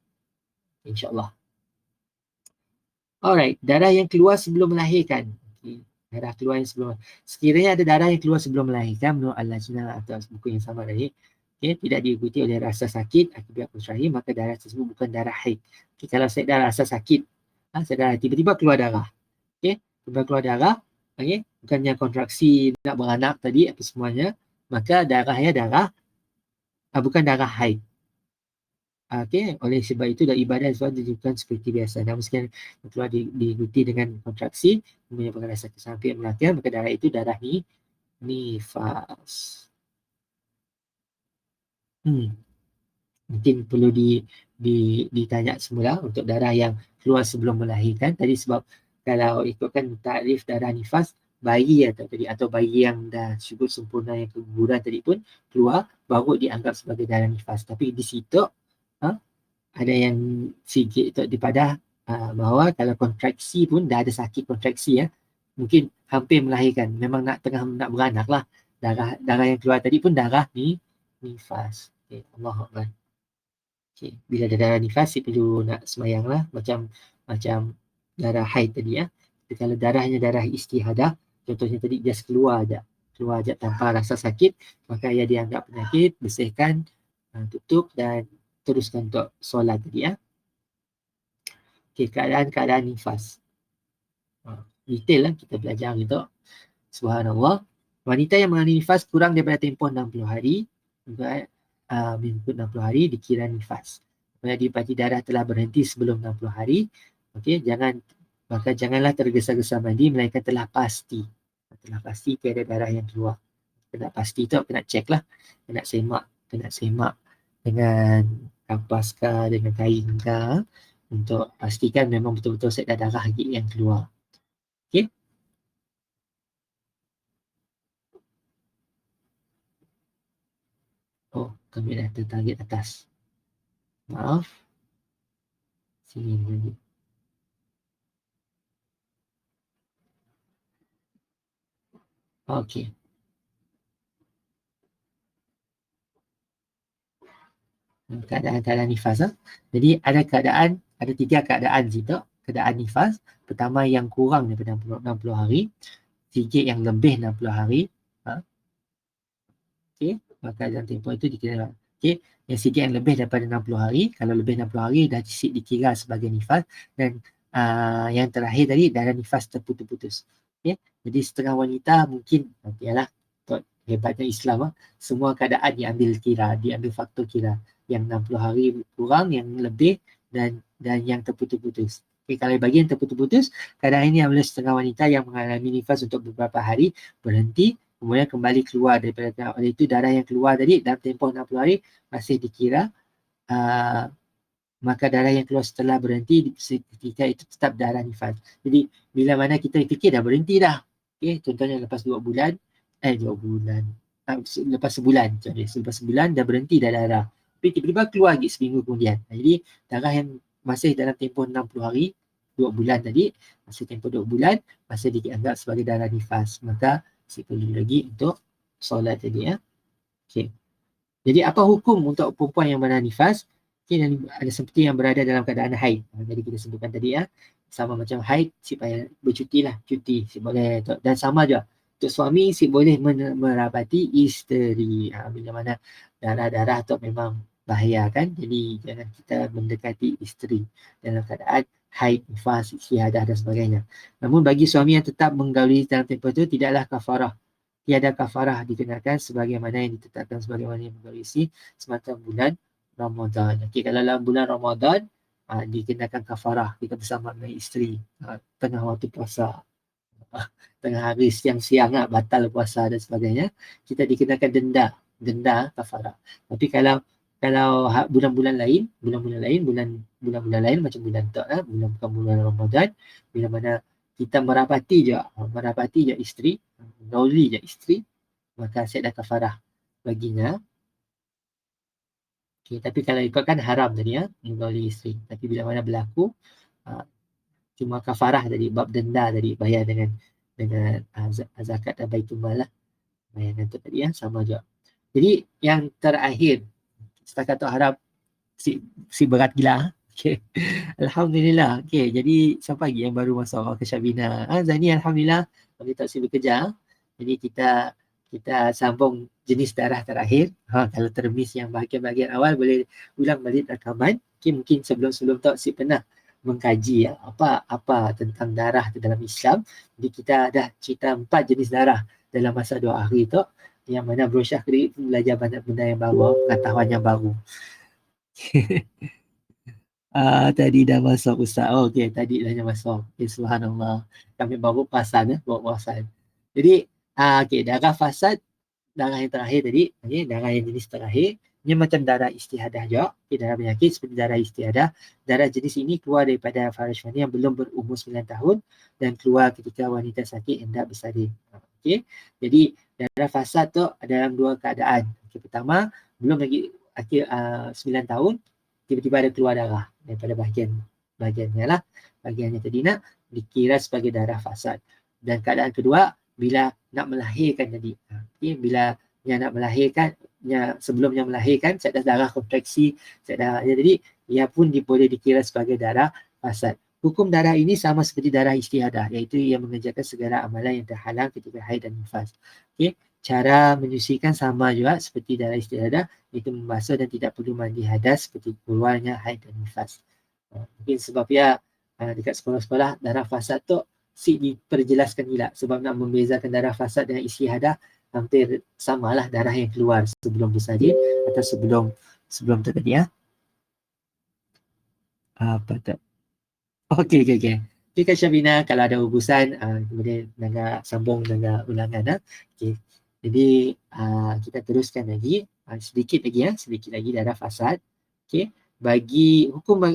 insyaAllah. Alright, darah yang keluar sebelum melahirkan. Okay. Darah keluar yang sebelum, sekiranya ada darah yang keluar sebelum melahirkan, menurut Al-Lajnah atau buku yang sama tadi, tidak diikuti oleh rasa sakit akibat putus rahim, maka darah tersebut bukan darah haid. Kalau saya dah rasa sakit, saya dah tiba-tiba keluar darah, tiba-tiba keluar darah, bukannya kontraksi nak beranak tadi apa semuanya, maka darahnya bukan darah haid. Oleh sebab itu dah ibadah sebab dilakukan seperti biasa. Namun sekiranya keluar diikuti dengan kontraksi, menyebabkan rasa kesakitan melatihan, maka darah itu darah nifas. Mungkin perlu ditanya semula untuk darah yang keluar sebelum melahirkan tadi, sebab kalau ikutkan takrif darah nifas, bayi atau bayi yang dah cukup sempurna yang keguguran tadi pun keluar, baru dianggap sebagai darah nifas. Tapi di situ ada yang sikit daripada bahawa kalau kontraksi pun dah ada sakit kontraksi, mungkin hampir melahirkan, memang tengah nak beranak lah, darah yang keluar tadi pun darah nifas. Allahu Akbar. Bila ada darah nifas, perlu nak sembahyang lah, macam darah haid tadi Tapi kalau darahnya darah istihadah, contohnya tadi just keluar aja tanpa rasa sakit, maka ia dianggap penyakit, bersihkan, tutup dan teruskan untuk solat tadi keadaan nifas. Detail lah kita belajar gitu. Subhanallah. Wanita yang mengalami nifas kurang daripada tempoh 60 hari, mengikut 60 hari dikira nifas. Apabila didapati darah telah berhenti sebelum 60 hari, maka janganlah tergesa-gesa mandi, melainkan telah pasti tiada darah yang keluar. kena pasti tu, kena check lah, kena semak dengan kampas kah, dengan kain kah, untuk pastikan memang betul-betul set dah darah lagi yang keluar. Okey. Oh, kami dah tertarget atas. Maaf. Sini lagi. Okey. Keadaan nifas. Jadi ada 3 keadaan situ. Keadaan nifas. Pertama yang kurang daripada 60 hari. 3 yang lebih 60 hari. Okey, maka dalam tempoh itu dikira. Okey, yang sikit yang lebih daripada 60 hari. Kalau lebih 60 hari dah dikira sebagai nifas. Dan yang terakhir tadi darah nifas terputus-putus. Okey, jadi setengah wanita mungkin yalah, hebatnya Islam semua keadaan diambil faktor kira. Yang 60 hari kurang, yang lebih dan yang terputus-putus. Okay, kalau bagian terputus-putus, keadaan ini adalah setengah wanita yang mengalami nifas untuk beberapa hari, berhenti, kemudian kembali keluar daripada oleh itu darah yang keluar tadi dalam tempoh 60 hari masih dikira, maka darah yang keluar setelah berhenti ketika itu tetap darah nifas. Jadi bila mana kita fikir dah berhenti dah, okay, contohnya lepas 2 bulan, lepas sebulan dah berhenti dah darah, tapi tiba-tiba keluar lagi seminggu kemudian. Jadi darah yang masih dalam tempoh 60 hari, 2 bulan tadi, masih tempoh 2 bulan, masih dianggap sebagai darah nifas. Maka masih perlu lagi untuk solat tadi ya. Okay. Jadi apa hukum untuk perempuan yang berada nifas? Okay, ada seperti yang berada dalam keadaan haid. Jadi kita sebutkan tadi ya, sama macam haid, si payah bercuti lah, cuti si boleh. Dan sama juga untuk suami si boleh merapati isteri. Bila mana darah-darah tu memang bahaya kan. Jadi jangan kita mendekati isteri dalam keadaan haid, nifas, istihadah dan sebagainya. Namun bagi suami yang tetap menggauli dalam tempoh itu, tidaklah kafarah. Tiada kafarah dikenakan sebagaimana yang ditetapkan sebagaimana yang menggariskan semasa bulan Ramadan. Okey, kalau dalam bulan Ramadan dikenakan kafarah kita bersama dengan isteri tengah waktu puasa, tengah hari siang-siang batal puasa dan sebagainya, kita dikenakan denda kafarah. Tapi kalau bulan-bulan lain bulan-bulan lain macam bulan tak bukan bulan Ramadan, bila mana kita merapati je isteri, gauli je isteri, maka saya dah kafarah baginya. Okay, tapi kalau ikutkan haram tadi menggauli isteri. Tapi bila mana berlaku cuma kafarah tadi, bab denda tadi, bayar dengan zakat dan baitul mal lah. Bayar itu tadi sama je. Jadi yang terakhir, setakat tu harap si berat gila. Okay. Alhamdulillah. Okay, jadi siapa lagi yang baru masuk ke Syabina? Zani Alhamdulillah bagi tak sibuk kerja. Jadi kita sambung jenis darah terakhir. Kalau termiss yang bahagian-bahagian awal boleh ulang balik rakaman. Okay, mungkin sebelum tak si pernah mengkaji apa tentang darah dalam Islam. Jadi kita dah cerita 4 jenis darah dalam masa 2 hari tu. Yang mana Bro Syahri belajar banyak benda yang baru, pengetahuan yang baru. Tadi dah masuk Ustaz. Oh, okey, tadi dah masuk. Okay, subhanallah. Kami baru perasan baru perasan. Jadi, okey, darah fasad, darah yang terakhir tadi, okay, darah yang jenis terakhir, ini macam darah istihadah juga. Okay, darah penyakit seperti darah istihadah. Darah jenis ini keluar daripada faraj wanita yang belum berumur 9 tahun dan keluar ketika wanita sakit hendak bersalin. Okey. Jadi, darah fasad tu dalam 2 keadaan. Okay, pertama, belum lagi akhir 9 tahun, tiba-tiba ada keluar darah daripada bahagiannya lah. Bahagiannya tadi nak dikira sebagai darah fasad. Dan keadaan kedua, bila nak melahirkan tadi. Okay, bila yang nak melahirkan, sebelumnya melahirkan, saya dah darah kontraksi, jadi ia pun boleh dikira sebagai darah fasad. Hukum darah ini sama seperti darah istihadah, iaitu ia mengerjakan segala amalan yang terhalang ketika haid dan nifas. Okay. Cara menyucikan sama juga seperti darah istihadah, iaitu membasuh dan tidak perlu mandi hadas seperti keluarnya haid dan nifas. Mungkin sebab dekat sekolah-sekolah darah fasad tu diperjelaskan juga sebab nak membezakan darah fasad dengan istihadah hampir samalah darah yang keluar sebelum bersalin atau sebelum tu tadi apa tak. Okey. Kak Syabina, kalau ada urusan kemudian nak sambung dengan ulangan. Okey. Jadi kita teruskan lagi, sedikit lagi darah fasad. Okey, bagi hukum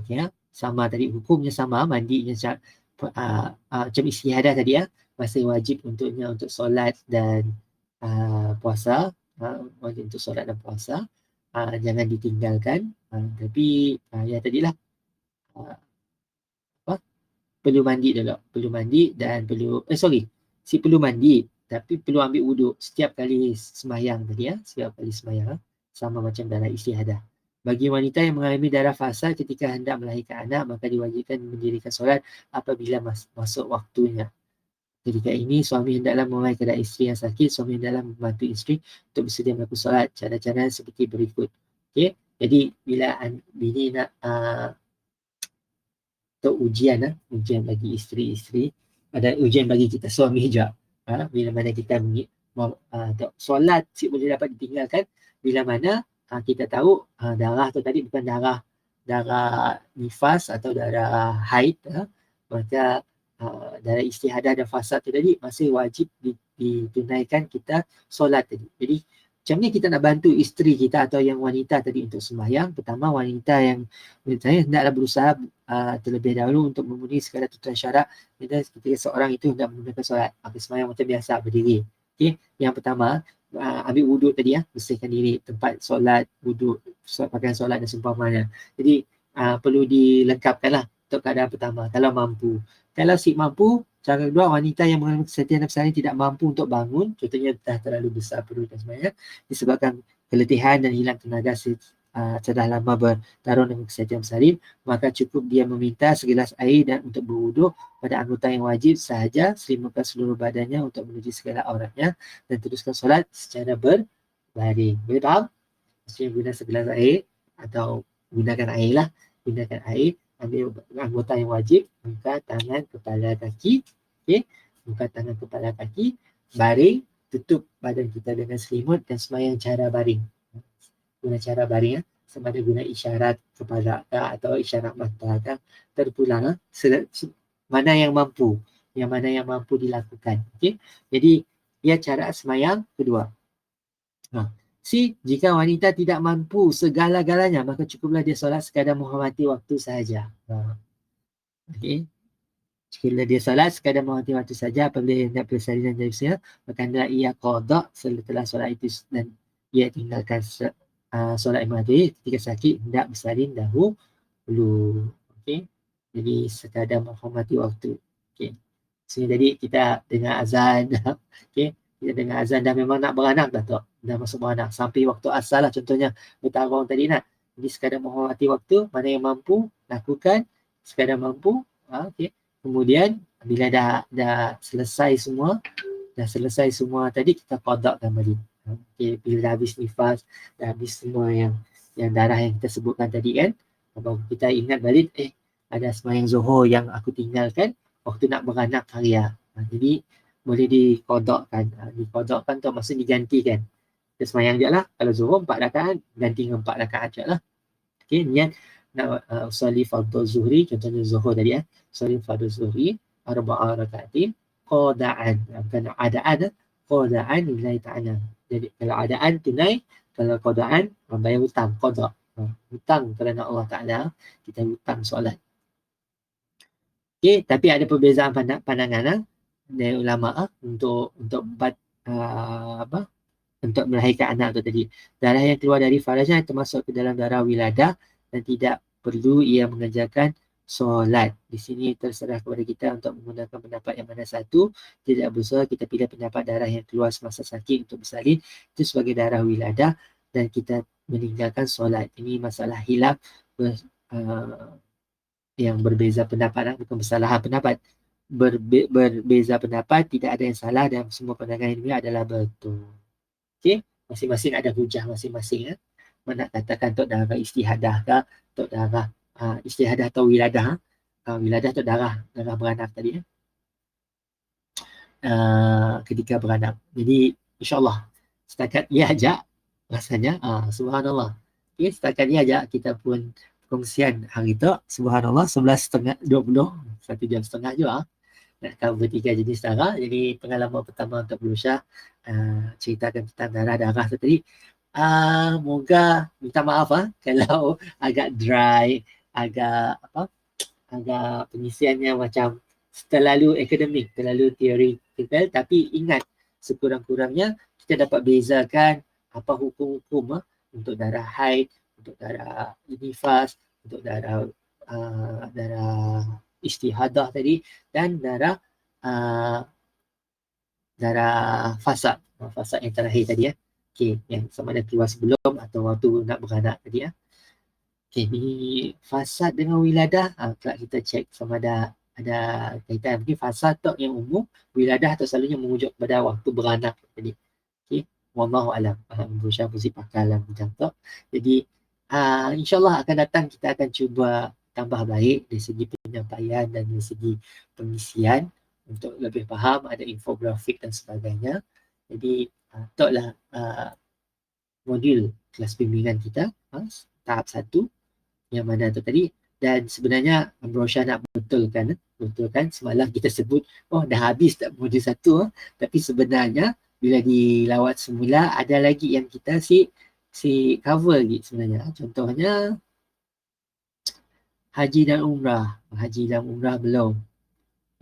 okey ya, sama tadi hukumnya sama, mandinya macam istihadah tadi ya, masih wajib untuknya untuk solat dan puasa, wajib untuk solat dan puasa. Jangan ditinggalkan, tapi ya tadilah, apa, perlu mandi dulu, perlu mandi dan perlu mandi tapi perlu ambil wuduk setiap kali sembahyang tadi ya, setiap kali sembahyang, sama macam darah istihadah. Bagi wanita yang mengalami darah fasa ketika hendak melahirkan anak, maka diwajibkan mendirikan solat apabila masuk waktunya. Ketika ini suami hendaklah memulai keadaan isteri yang sakit, suami hendaklah membantu isteri untuk bersedia melakukan solat. Cara-cara seperti berikut. Okey, jadi bila bini nak untuk ujian bagi isteri-isteri, ada ujian bagi kita suami juga. Bila mana kita solat boleh dapat ditinggalkan bila mana kita tahu darah tu tadi bukan darah nifas atau darah haid, maka darah istihadah dan fasad tu tadi masih wajib ditunaikan kita solat tadi. Jadi macam ni kita nak bantu isteri kita atau yang wanita tadi untuk sembahyang. Pertama, wanita saya hendaklah berusaha terlebih dahulu untuk memenuhi segala tuntutan syarak ketika seorang itu hendak menggunakan solat. Sembahyang macam biasa, berdiri. Okay. Yang pertama, ambil wuduk tadi ya, bersihkan diri, tempat solat, wuduk, pakaian solat dan seumpamanya. Jadi perlu dilengkapkan lah untuk keadaan pertama, kalau mampu. Kalau si mampu, cara kedua, wanita yang mengalami kesetiaan nafsu tidak mampu untuk bangun, contohnya dah terlalu besar perut dan sebagainya, disebabkan keletihan dan hilang tenaga setelah lama bertarung dengan kesetiaan salim, maka cukup dia meminta segelas air dan untuk berwuduk pada anggota yang wajib sahaja, selimukan seluruh badannya untuk menuju segala auratnya dan teruskan solat secara berbaring. Boleh faham? Maksudnya guna segelas air atau gunakan air lah, gunakan air, ambil anggota yang wajib, buka tangan, kepala, kaki, okey, buka tangan, kepala, kaki, baring, tutup badan kita dengan selimut dan sembahyang cara baring. Guna cara baring ya, sama ada guna isyarat kepala atau isyarat mata terpulang mana yang mampu dilakukan. Okey, jadi ia cara sembahyang kedua. Jika wanita tidak mampu segala-galanya, maka cukuplah dia solat sekadar menghormati waktu sahaja. Okey. Jika dia solat sekadar menghormati waktu sahaja, apabila hendak bersalinan dari usia, maka hendak ia qada setelah solat itu dan ia tinggalkan solat imam tadi ketika sakit, hendak bersalin dahulu. Okey. Jadi sekadar menghormati waktu. Okey. Jadi kita dengar azan. Okey. Kita dengar azan dah memang nak beranak dah masuk beranak. Sampai waktu asal lah contohnya bertarung tadi nak. Jadi sekadar menghormati waktu, mana yang mampu lakukan sekadar mampu. Okey. Kemudian bila dah selesai semua tadi kita qadakan balik. Okey, bila dah habis nifas, dah habis semua yang darah yang kita sebutkan tadi kan, baru kita ingat balik ada sembahyang zuhur yang aku tinggalkan waktu nak beranak karya. Jadi boleh dikodokkan. Dikodokkan tu maksud digantikan. Kita sembahyang je lah. Kalau zuhur 4 rakaat, ganti dengan 4 rakaat je lah. Okay, niat nak usali fardhu zuhri, contohnya zuhur tadi usali fardhu zuhri, arba'a rakaatin, qada'an. Bukan adaan, qada'an lillahi ta'ala. Jadi kalau adaan tunai, kalau qada'an bayar hutang, qada'. Hutang kerana Allah Ta'ala, kita hutang solat. Okay, tapi ada perbezaan pandangan dari ulama untuk untuk melahirkan anak tu tadi. Darah yang keluar dari farajnya termasuk ke dalam darah wiladah dan tidak perlu ia mengerjakan solat. Di sini terserah kepada kita untuk menggunakan pendapat yang mana satu. Tidak bersalah kita pilih pendapat darah yang keluar semasa sakit untuk bersalin itu sebagai darah wiladah dan kita meninggalkan solat. Ini masalah hilaf yang berbeza pendapat, bukan kesalahan pendapat. Berbeza pendapat, tidak ada yang salah dan semua pandangan ini adalah betul. Okey, masing-masing ada hujah masing-masing. Mana katakan untuk darah istihadah ke, untuk darah istihadah atau wiladah. Wiladah tu darah beranak tadi ketika beranak. Jadi insya-Allah setakat ia aja rasanya subhanallah. Okey, setakat ia aja kita pun kongsian hari tu, subhanallah 11.30, 20, 1 jam setengah je nak cover 3 jenis darah. Jadi pengalaman pertama untuk Berusyah ceritakan tentang darah-darah tu tadi. Moga minta maaf kalau agak dry, agak pengisiannya macam terlalu akademik, terlalu theoretical, tapi ingat sekurang-kurangnya kita dapat bezakan apa hukum-hukum untuk darah haid, untuk darah nifas, untuk darah istihadah tadi, dan darah fasad yang terakhir tadi okey, yang sama ada keluar sebelum atau waktu nak beranak tadi okey, di fasad dengan wiladah kelak kita cek sama ada kaitan. Mungkin fasad tu yang umum, wiladah tu selalunya merujuk kepada waktu beranak tadi. Okey, wallahu alam. Berusaha bersih pakalan macam tu. Jadi insyaAllah akan datang kita akan cuba tambah baik dari segi penyampaian dan dari segi pengisian untuk lebih faham, ada infografik dan sebagainya. Jadi taklah modul kelas bimbingan kita tahap 1 yang mana tu tadi, dan sebenarnya Berusyah nak betulkan semalam kita sebut dah habis tak modul 1 tapi sebenarnya bila dilawat semula ada lagi yang kita si cover lagi sebenarnya. Contohnya haji dan umrah belum.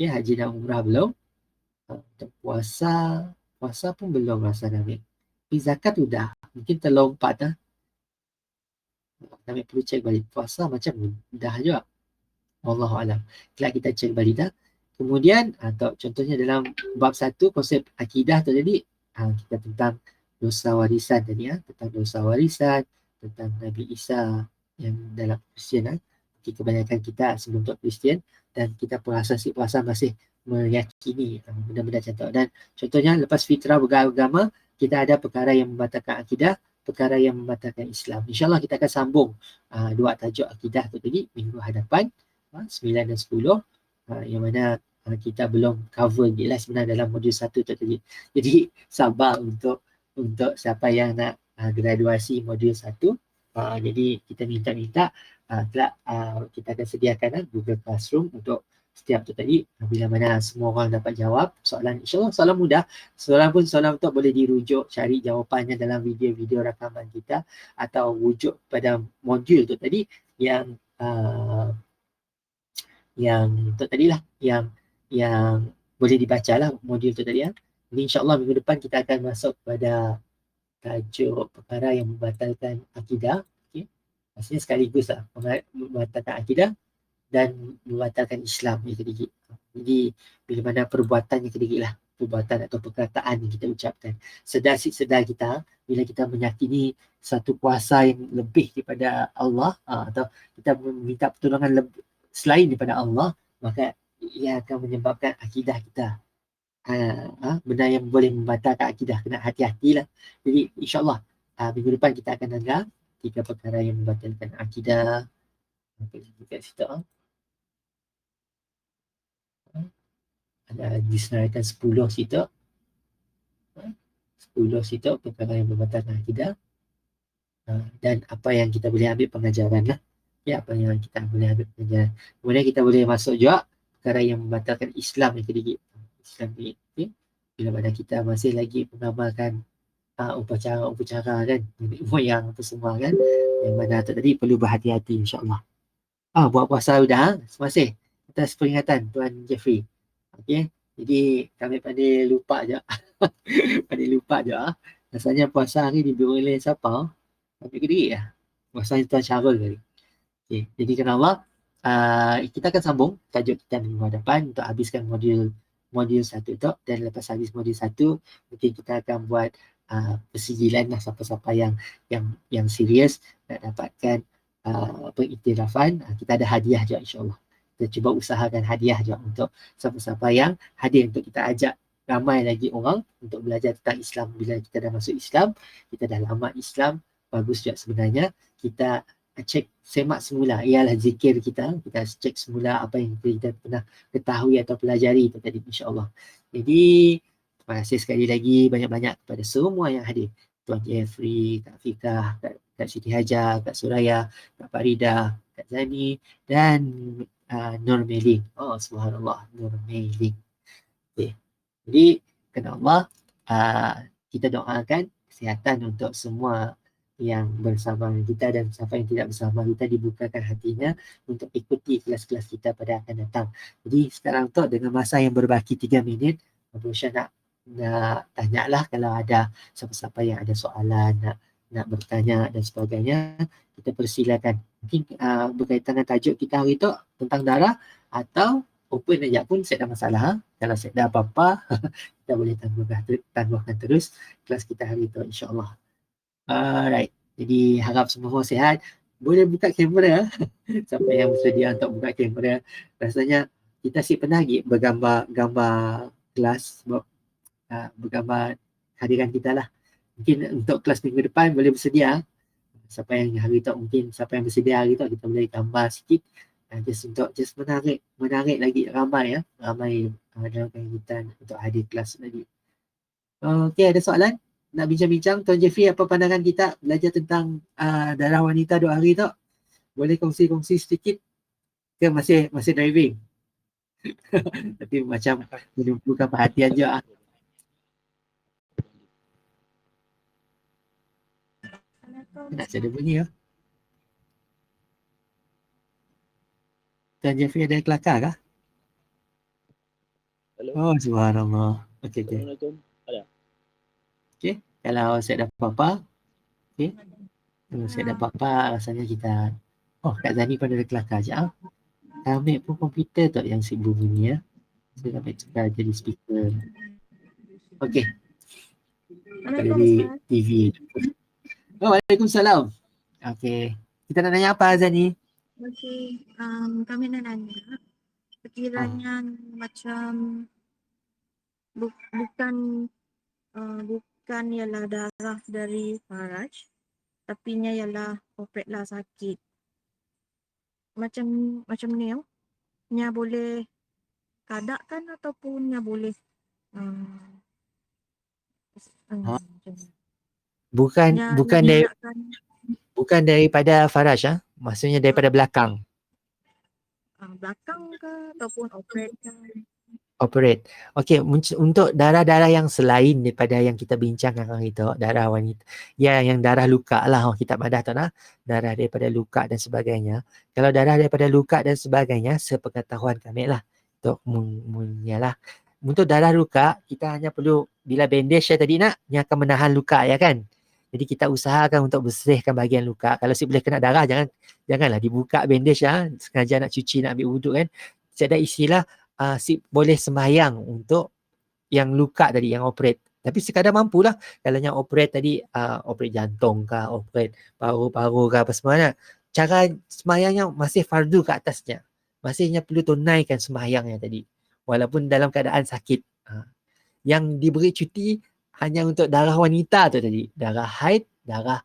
Ya, haji dan umrah belum. Untuk puasa pun belum rasa Nabi. Tapi zakat sudah. Mungkin terlompat Nabi perlu cek balik. Puasa macam dah juga. Wallahualam. Kelak kita cek balik dah. Kemudian contohnya dalam bab 1 konsep akidah tu tadi kita tentang dosa warisan tadi tentang dosa warisan, tentang Nabi Isa yang dalam Kristian kebanyakan kita sebelum untuk Kristian, dan kita puasa masih meyakini benda-benda macam tu. Dan contohnya lepas fitrah beragama, kita ada perkara yang membatalkan akidah, perkara yang membatalkan Islam. InsyaAllah kita akan sambung dua tajuk akidah tu tadi minggu hadapan 9 dan 10 yang mana kita belum cover je sebenarnya dalam modul 1 tu tadi. Jadi sabar untuk siapa yang nak graduasi modul 1. Jadi kita minta kita akan sediakan Google Classroom untuk setiap tu tadi. Bila mana semua orang dapat jawab soalan, insyaAllah soalan mudah. Soalan tu boleh dirujuk, cari jawapannya dalam video-video rakaman kita, atau rujuk pada modul tu tadi yang tu tadilah yang boleh dibaca modul tu tadi Jadi insyaAllah minggu depan kita akan masuk pada tajuk perkara yang membatalkan akidah. Okay. Maksudnya sekaligus membatalkan akidah dan membatalkan Islam yang sedikit. Jadi bila mana perbuatan yang sedikit perbuatan atau perkataan yang kita ucapkan. Sedar kita bila kita menyakini satu kuasa yang lebih daripada Allah atau kita meminta pertolongan selain daripada Allah, maka ia akan menyebabkan akidah kita benda yang boleh membatalkan akidah. Kena hati-hatilah. Jadi insyaAllah minggu depan kita akan dengar 3 perkara yang membatalkan akidah. Kat situ ada disenaraikan 10 situ. 10 situ perkara yang membatalkan akidah. Dan apa yang kita boleh ambil pengajaran apa yang kita boleh ambil pengajaran. Kemudian kita boleh masuk juga perkara yang membatalkan Islam yang sedikit. Islam ni bila mana kita masih lagi mengamalkan upacara kan, nenek moyang apa semua kan, yang mana tu tadi perlu berhati-hati insyaAllah. Buat puasa sudah semasih atas peringatan Tuan Jeffrey. Okey, jadi kami pandai lupa je. Rasanya puasa ni diberi oleh siapa? Kami kediri puasa Tuan Syarul tadi. Okay. Jadi kerana Allah kita akan sambung tajuk kita minggu hadapan untuk habiskan modul 1 tu, dan lepas habis modul 1 mungkin kita akan buat persijilan siapa-siapa yang serius nak dapatkan pengiktirafan. Kita ada hadiah je insyaAllah. Kita cuba usahakan hadiah je untuk siapa-siapa yang hadir, untuk kita ajak ramai lagi orang untuk belajar tentang Islam. Bila kita dah masuk Islam, kita dah lama Islam, bagus juga sebenarnya kita cek semak semula ialah zikir kita cek semula apa yang kita pernah ketahui atau pelajari itu tadi insyaAllah. Jadi terima kasih sekali lagi banyak-banyak kepada semua yang hadir, Tuan Jeffrey, Kak Fikah, Kak Siti Hajar, Kak Suraya, Kak Farida, Kak Zani dan Nur Meling. Subhanallah, Nur Meling. Jadi kena Allah, kita doakan kesihatan untuk semua yang bersama kita dan siapa yang tidak bersama kita dibukakan hatinya untuk ikuti kelas-kelas kita pada akan datang. Jadi sekarang tu dengan masa yang berbaki 3 minit, Abu Syah nak tanyalah kalau ada siapa-siapa yang ada soalan, nak bertanya dan sebagainya, kita persilakan. Mungkin berkaitan dengan tajuk kita hari tu tentang darah atau open aja pun saya tak masalah. Kalau saya ada apa-apa, kita boleh tangguhkan terus kelas kita hari tu insyaAllah. Alright. Jadi harap semua sihat. Boleh buka kamera. Siapa yang bersedia untuk buka kamera. Rasanya kita sih pernah lagi bergambar kelas, bergambar hadiran kita lah. Mungkin untuk kelas minggu depan boleh bersedia. Siapa yang hari tu mungkin, siapa yang bersedia hari tu kita boleh gambar sikit. Just menarik lagi ramai dalam kegiatan untuk hadir kelas tadi. Okey, ada soalan? Nak bincang-bincang, Tuan Jeffrey, apa pandangan kita belajar tentang darah wanita 2 hari tu? Boleh kongsi-kongsi sedikit? Ke masih driving? Tapi macam menumpukan perhatian je lah. Nak ada bunyi ya? Tuan Jeffrey ada kelakar kah? Hello. Oh, subhanallah. Okey. Assalamualaikum. Ada. Okey, kalau saya ada apa-apa, okey. Kalau saya ada apa-apa, rasanya kita... Oh, Kak Zani pun ada kelakar je. Ambil pun komputer tu yang sibuk bunyi ya. Saya ambil tukar jadi speaker. Okey. Dari TV. Oh, Waalaikumsalam. Okey. Kita nak tanya apa Zani? Okey, kami nak nanya. Sekiranya macam bukan ialah darah dari Faraj, tapi nya ialah operate lah sakit. Macam ni nya boleh kadak kan ataupun nya boleh bukan daripada Faraj maksudnya daripada belakang. Belakang ke ataupun operate ke? Operate. Okey, untuk darah-darah yang selain daripada yang kita bincangkan hari itu, darah wanita, ya yang darah luka lah, kitab madah tu nah, darah daripada luka dan sebagainya. Kalau darah daripada luka dan sebagainya, sepengetahuan kami lah, untuk lah. Untuk darah luka, kita hanya perlu, bila bandage tadi nak, dia akan menahan luka ya kan. Jadi kita usahakan untuk bersihkan bahagian luka. Kalau si boleh kena darah, janganlah dibuka bandage sengaja nak cuci, nak ambil wuduk kan. Saya ada istilah, si boleh sembahyang untuk yang luka tadi, yang operate. Tapi sekadar mampulah. Kalau yang operate tadi, operate jantung ke, operate paru-paru ke apa semua. Cara sembahyangnya masih fardu ke atasnya. Masihnya perlu tunaikan sembahyangnya tadi. Walaupun dalam keadaan sakit. Yang diberi cuti hanya untuk darah wanita tu tadi. Darah haid, darah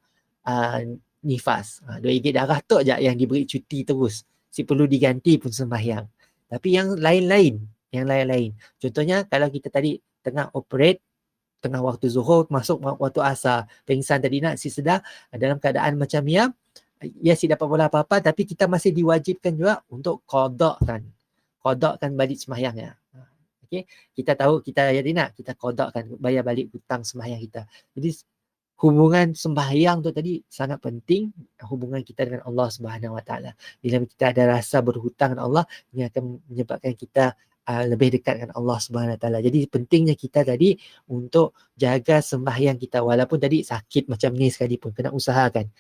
nifas. 2 igit darah tu je yang diberi cuti terus. Si perlu diganti pun sembahyang. Tapi yang lain-lain, contohnya kalau kita tadi tengah operate, tengah waktu zuhur, masuk waktu asar, pengsan tadi nak si sedar, dalam keadaan macam ya si dapat bola apa-apa, tapi kita masih diwajibkan juga untuk qadakkan balik sembahyangnya. Okay? Kita tahu kita kita qadakkan, bayar balik hutang sembahyang kita. Jadi hubungan sembahyang tu tadi sangat penting, hubungan kita dengan Allah Subhanahu Wa Taala. Bila kita ada rasa berhutang dengan Allah, ini akan menyebabkan kita lebih dekat dengan Allah Subhanahu Wa Taala. Jadi pentingnya kita tadi untuk jaga sembahyang kita, walaupun tadi sakit macam ni sekalipun, kena usahakan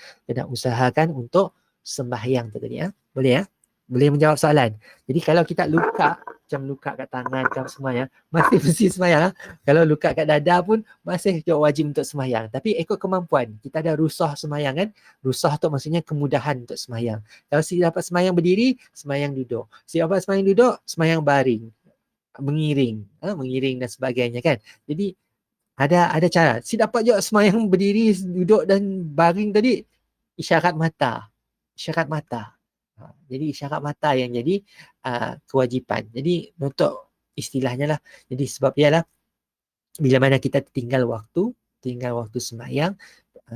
untuk sembahyang tu tadi Boleh boleh menjawab soalan. Jadi kalau kita luka, macam luka kat tangan kan semuanya, masih mesti sembahyang. Kalau luka kat dada pun masih wajib untuk sembahyang. Tapi ikut kemampuan. Kita ada rusah sembahyang kan. Rusah tu maksudnya kemudahan untuk sembahyang. Kalau si dapat sembahyang berdiri, sembahyang duduk. Si dapat sembahyang duduk, sembahyang baring. Mengiring dan sebagainya kan. Jadi ada cara. Si dapat juga sembahyang berdiri, duduk dan baring tadi, isyarat mata. Jadi isyarat mata yang jadi kewajipan. Jadi untuk istilahnya lah. Jadi sebab ialah bila mana kita tinggal waktu sembahyang,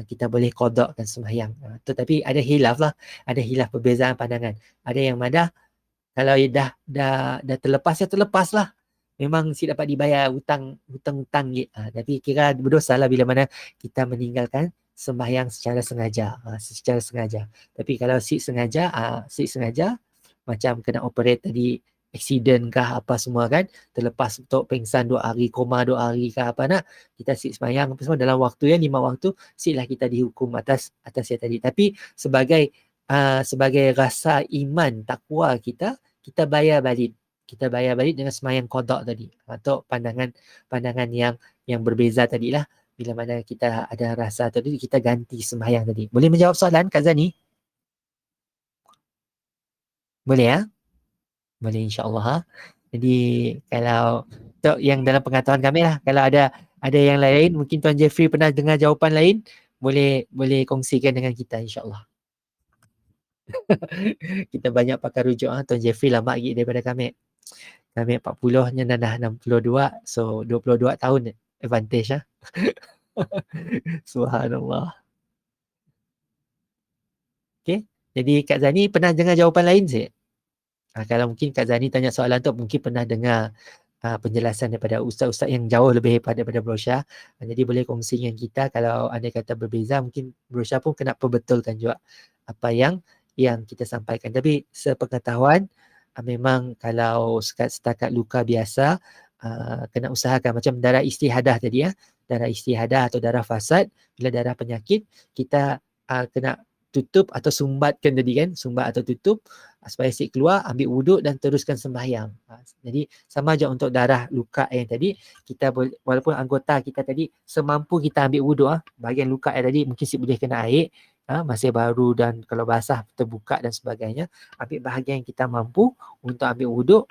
kita boleh qadakkan sembahyang. Tetapi ada hilaf perbezaan pandangan. Ada yang madah kalau dah terlepas lah. memang si dapat dibayar hutang-hutang. Tapi kira berdosa lah bila mana kita meninggalkan sembahyang secara sengaja. Secara sengaja. Tapi kalau si sengaja, macam kena operate tadi, accident kah apa semua kan, terlepas untuk pengsan 2 hari, koma 2 hari kah apa nak, kita sit sembahyang apa semua dalam waktu yang 5 waktu, sitlah kita dihukum atas yang tadi. Tapi sebagai rasa iman takwa kita bayar balik. Kita bayar balik dengan sembahyang qada tadi. Atau pandangan yang berbeza tadilah. Bila mana kita ada rasa tadi, kita ganti sembahyang tadi. Boleh menjawab soalan Kak Zani? Boleh ya? Boleh insya-Allah. Jadi kalau untuk yang dalam pengetahuan kami lah, kalau ada yang lain, mungkin Tuan Jeffrey pernah dengar jawapan lain, boleh kongsikan dengan kita insya-Allah. Kita banyak pakai rujuk. Tuan Jeffrey lama lagi daripada kami. Kami 40-nya dah 62, so 22 tahun advantage lah. Subhanallah. Okay. Jadi Kak Zani pernah dengar jawapan lain sih? Kalau mungkin Kak Zani tanya soalan tu, mungkin pernah dengar penjelasan daripada ustaz-ustaz yang jauh lebih hebat daripada Brosha. Jadi boleh kongsi dengan kita. Kalau anda kata berbeza, mungkin Brosha pun kena perbetulkan juga apa yang kita sampaikan. Tapi sepengetahuan, memang kalau setakat luka biasa, kena usahakan macam darah istihadah tadi ya. Darah istihadah atau darah fasad, bila darah penyakit, kita kena tutup atau sumbatkan tadi kan, sumbat atau tutup supaya asid keluar, ambil wuduk dan teruskan sembahyang. Jadi sama je untuk darah luka yang tadi, kita walaupun anggota kita tadi semampu kita ambil wuduk, bahagian luka yang tadi mungkin boleh kena air, masih baru dan kalau basah terbuka dan sebagainya, ambil bahagian yang kita mampu untuk ambil wuduk,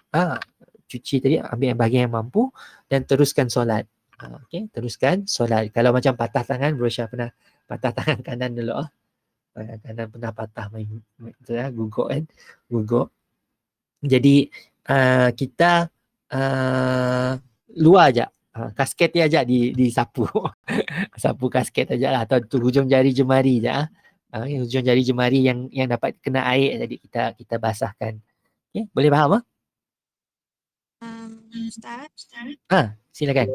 cuci tadi, ambil bahagian yang mampu dan teruskan solat. Okay, teruskan solat. Kalau macam patah tangan, Brosha pernah patah tangan kanan dulu. Kanan pernah patah guguk kan, guguk. Jadi kita luar aja, kasket dia aja disapu. Sapu kasket aja lah, atau hujung jari jemari aja. Hujung jari jemari yang dapat kena air tadi kita basahkan. Okay, boleh faham? Ustaz. Silakan.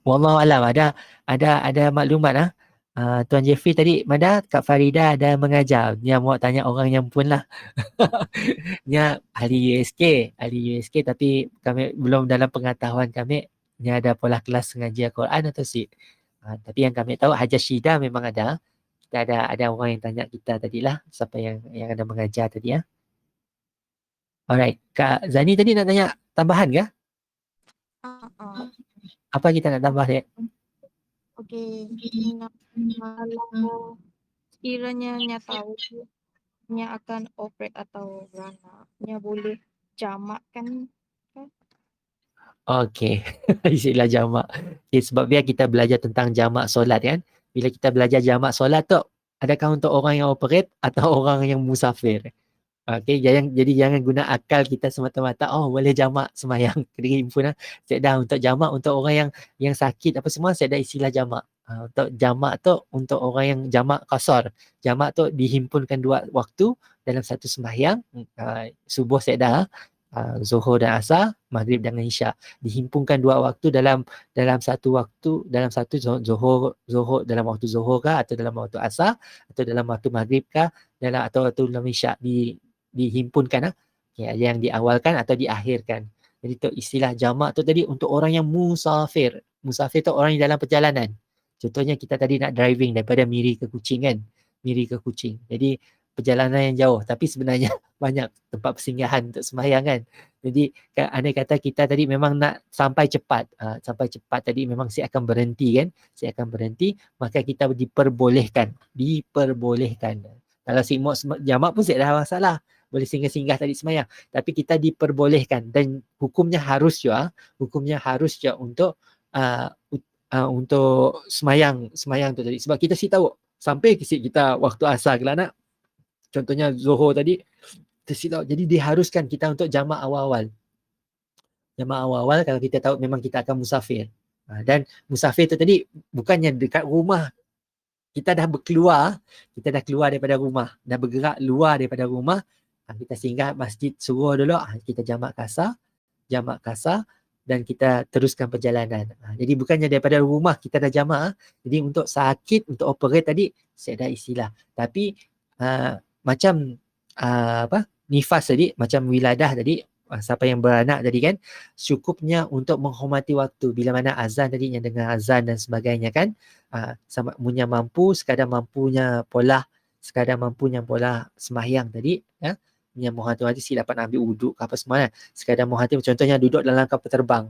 Wallahu alam, ada maklumat Tuan Jeffrey tadi, Mada, Kak Farida ada mengajar. Dia mau tanya orang yang pun lah. Dia ahli USK tapi kami belum dalam pengetahuan kami dia ada pola kelas mengajar Quran atau si. Tapi yang kami tahu Hajar Syida memang ada. Kita ada orang yang tanya kita tadilah, siapa yang ada mengajar tadi ya. Alright, Kak Zani tadi nak tanya tambahan ke? Apa kita nak tambah dia? Okey, kalau sekiranya nya tahu nya akan operate atau rana, nya boleh jamak kan? Okey, istilah jamak. Sebab biar kita belajar tentang jamak solat kan. Bila kita belajar jamak solat tu, adakah untuk orang yang operate atau orang yang musafir? Okey, jadi jangan guna akal kita semata-mata, boleh jamak sembahyang. Kena impun saya dah untuk jamak untuk orang yang sakit apa semua, saya dah istilah jamak. Untuk jamak tu untuk orang yang jamak qasar. Jamak tu dihimpunkan 2 waktu dalam satu sembahyang. Subuh saya dah, Zuhur dan Asar, Maghrib dan Isyak. Dihimpunkan 2 waktu dalam satu waktu, dalam satu Zuhur dalam waktu Zuhur kah, atau dalam waktu Asar, atau dalam waktu Maghrib kah, atau dalam Isyak dihimpunkan yang diawalkan atau diakhirkan. Jadi tu istilah jamak tu tadi untuk orang yang musafir. Musafir tu orang yang dalam perjalanan. Contohnya kita tadi nak driving daripada Miri ke Kuching kan. Miri ke Kuching. Jadi perjalanan yang jauh tapi sebenarnya banyak tempat persinggahan untuk sembahyang kan. Jadi andai kata kita tadi memang nak sampai cepat. Sampai cepat tadi memang saya akan berhenti kan. Saya akan berhenti, maka kita diperbolehkan. Kalau si jamak pun saya dah masalah. Boleh singgah-singgah tadi sembahyang. Tapi kita diperbolehkan dan hukumnya harus juga untuk untuk sembahyang tu tadi. Sebab kita si tahu sampai kita waktu asar ke nak. Contohnya Zuhur tadi, kita tahu. Jadi diharuskan kita untuk jamak awal-awal. Jamak awal-awal kalau kita tahu memang kita akan musafir. Dan musafir tu tadi bukannya dekat rumah. kita dah keluar daripada rumah, dah bergerak luar daripada rumah, kita singgah masjid suruh dulu, kita jamak kasar dan kita teruskan perjalanan. Jadi bukannya daripada rumah kita dah jamak, jadi untuk sakit, untuk operate tadi saya dah istilah. Tapi macam nifas tadi, macam wiladah tadi, siapa yang beranak tadi kan, cukupnya untuk menghormati waktu. Bila mana azan tadi, yang dengar azan dan sebagainya kan, sama punya mampu, sekadar mampunya pola sembahyang tadi, yang menghormati waktu, si dapat ambil wuduk ke apa semua kan. Sekadar menghormati, contohnya duduk dalam kapal terbang.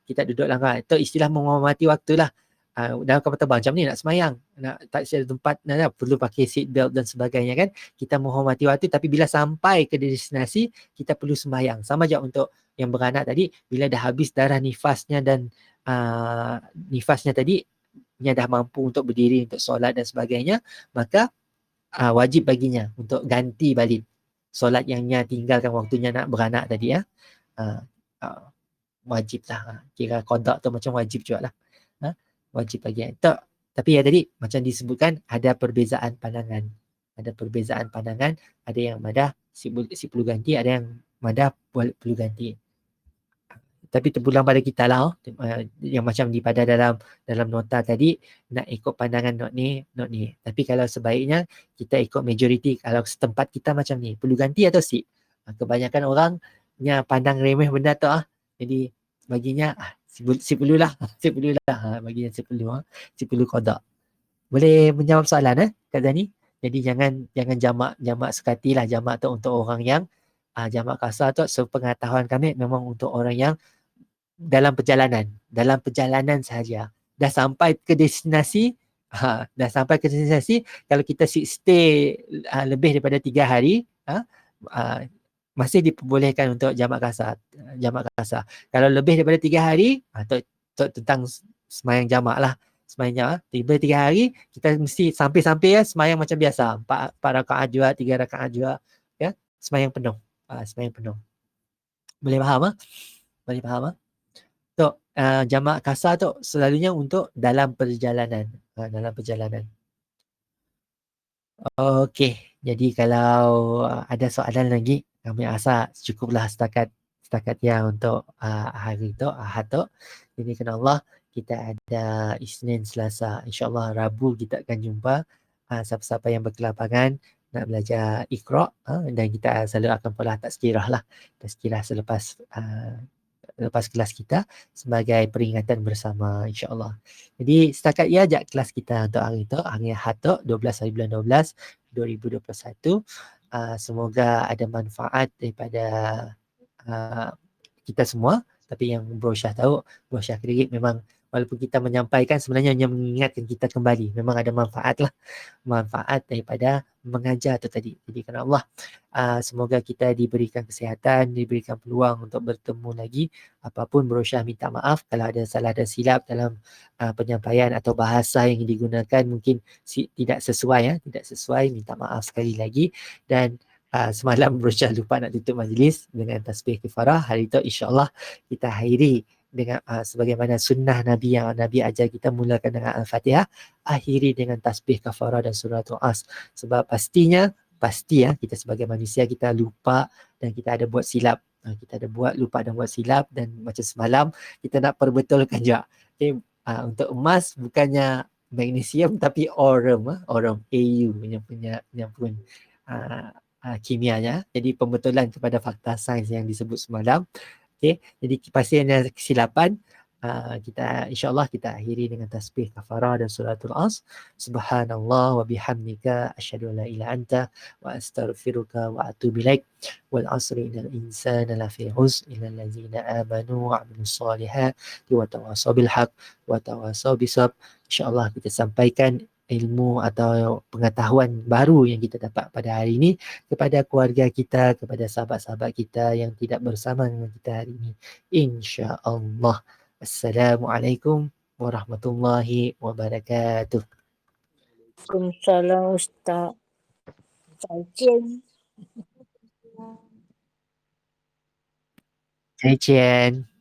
Kita duduk dalam kapal, itu istilah menghormati waktu lah. Dalam kapal terbang macam ni nak semayang, nak tak ada tempat, perlu pakai seat belt dan sebagainya kan. Kita menghormati waktu, tapi bila sampai ke destinasi kita perlu sembahyang. Sama je untuk yang beranak tadi, bila dah habis darah nifasnya dan nifasnya tadi, nya dah mampu untuk berdiri, untuk solat dan sebagainya, maka wajib baginya untuk ganti balik solat yang nya tinggalkan waktunya nak beranak tadi ya. Wajib lah, kira qada tu macam wajib juga lah. Wajib bagi tak. Tapi ya tadi macam disebutkan ada perbezaan pandangan. Ada yang madah si perlu ganti, ada yang madah perlu ganti. Tapi terpulang pada kita lah, yang macam di pada dalam nota tadi, nak ikut pandangan not ni. Tapi kalau sebaiknya kita ikut majoriti. Kalau setempat kita macam ni, perlu ganti atau si. Kebanyakan orangnya pandang remeh benda tu jadi baginya si perlulah. Baginya si perlu qada. Boleh menjawab soalan Kak Zani? Jadi jangan jamak sekati lah. Jamak tu untuk orang yang jamak kasar tu, sepengetahuan kami memang untuk orang yang dalam perjalanan sahaja. Dah sampai ke destinasi, kalau kita stay lebih daripada 3 hari, masih diperbolehkan untuk jamak kasar. Kalau lebih daripada 3 hari, tentang semayang jamak lah. Tiba 3 hari, kita mesti sampai semayang macam biasa. 4 rakaat juga, 3 rakaat juga. Ya, semayang penuh. Boleh faham? Boleh faham? Jamak kasar tu selalunya untuk dalam perjalanan. Okey, jadi kalau ada soalan lagi, kami rasa cukuplah setakat yang untuk hari tu, Ahad tu. Jadi kerana Allah, kita ada Isnin, Selasa, insya-Allah Rabu kita akan jumpa. Siapa-siapa yang berkelapangan nak belajar Iqra, dan kita selalu akan pula tazkirah lah. Tazkirah lepas kelas kita sebagai peringatan bersama, insya-Allah. Jadi setakat ia aja kelas kita untuk hari itu, hari Ahad tu, 12 hari bulan 12 2021. Semoga ada manfaat daripada kita semua. Tapi yang Bro Syah tahu, Bro Syah kredit memang walaupun kita menyampaikan, sebenarnya hanya mengingatkan kita kembali. Memang ada manfaat daripada mengajar tu tadi. Jadi kerana Allah, semoga kita diberikan kesihatan, diberikan peluang untuk bertemu lagi. Apapun Bro Syah minta maaf kalau ada salah dan silap dalam penyampaian atau bahasa yang digunakan mungkin tidak sesuai, minta maaf sekali lagi. Dan semalam Bro Syah lupa nak tutup majlis dengan tasbih kifarah. Hari itu insya-Allah kita akhiri dengan sebagaimana sunnah Nabi yang Nabi ajar kita, mulakan dengan Al-Fatihah, akhiri dengan tasbih kafarah dan suratul As. Sebab pasti kita sebagai manusia kita lupa dan kita ada buat silap. Kita ada lupa dan buat silap, dan macam semalam kita nak perbetulkan juga. Okay. Untuk emas bukannya magnesium tapi aurum AU yang pun kimianya. Jadi pembetulan kepada fakta sains yang disebut semalam. Okay. Jadi pasti ada kesilapan. Kita insya-Allah kita akhiri dengan tasbih kafarah dan suratul As. Subhanallah wa bihamdika asyhadu an la ilaha anta wa astaghfiruka wa atubu ilaik. Wal asri innal insana lafi khusr illa allazina amanu wa amilus solihati wa tawasaw bil haqq wa tawasaw bisabr. Insya-Allah kita sampaikan ilmu atau pengetahuan baru yang kita dapat pada hari ini kepada keluarga kita, kepada sahabat-sahabat kita yang tidak bersama dengan kita hari ini, insya-Allah. Assalamualaikum warahmatullahi wabarakatuh. Waalaikumsalam Ustaz. 再见。再见。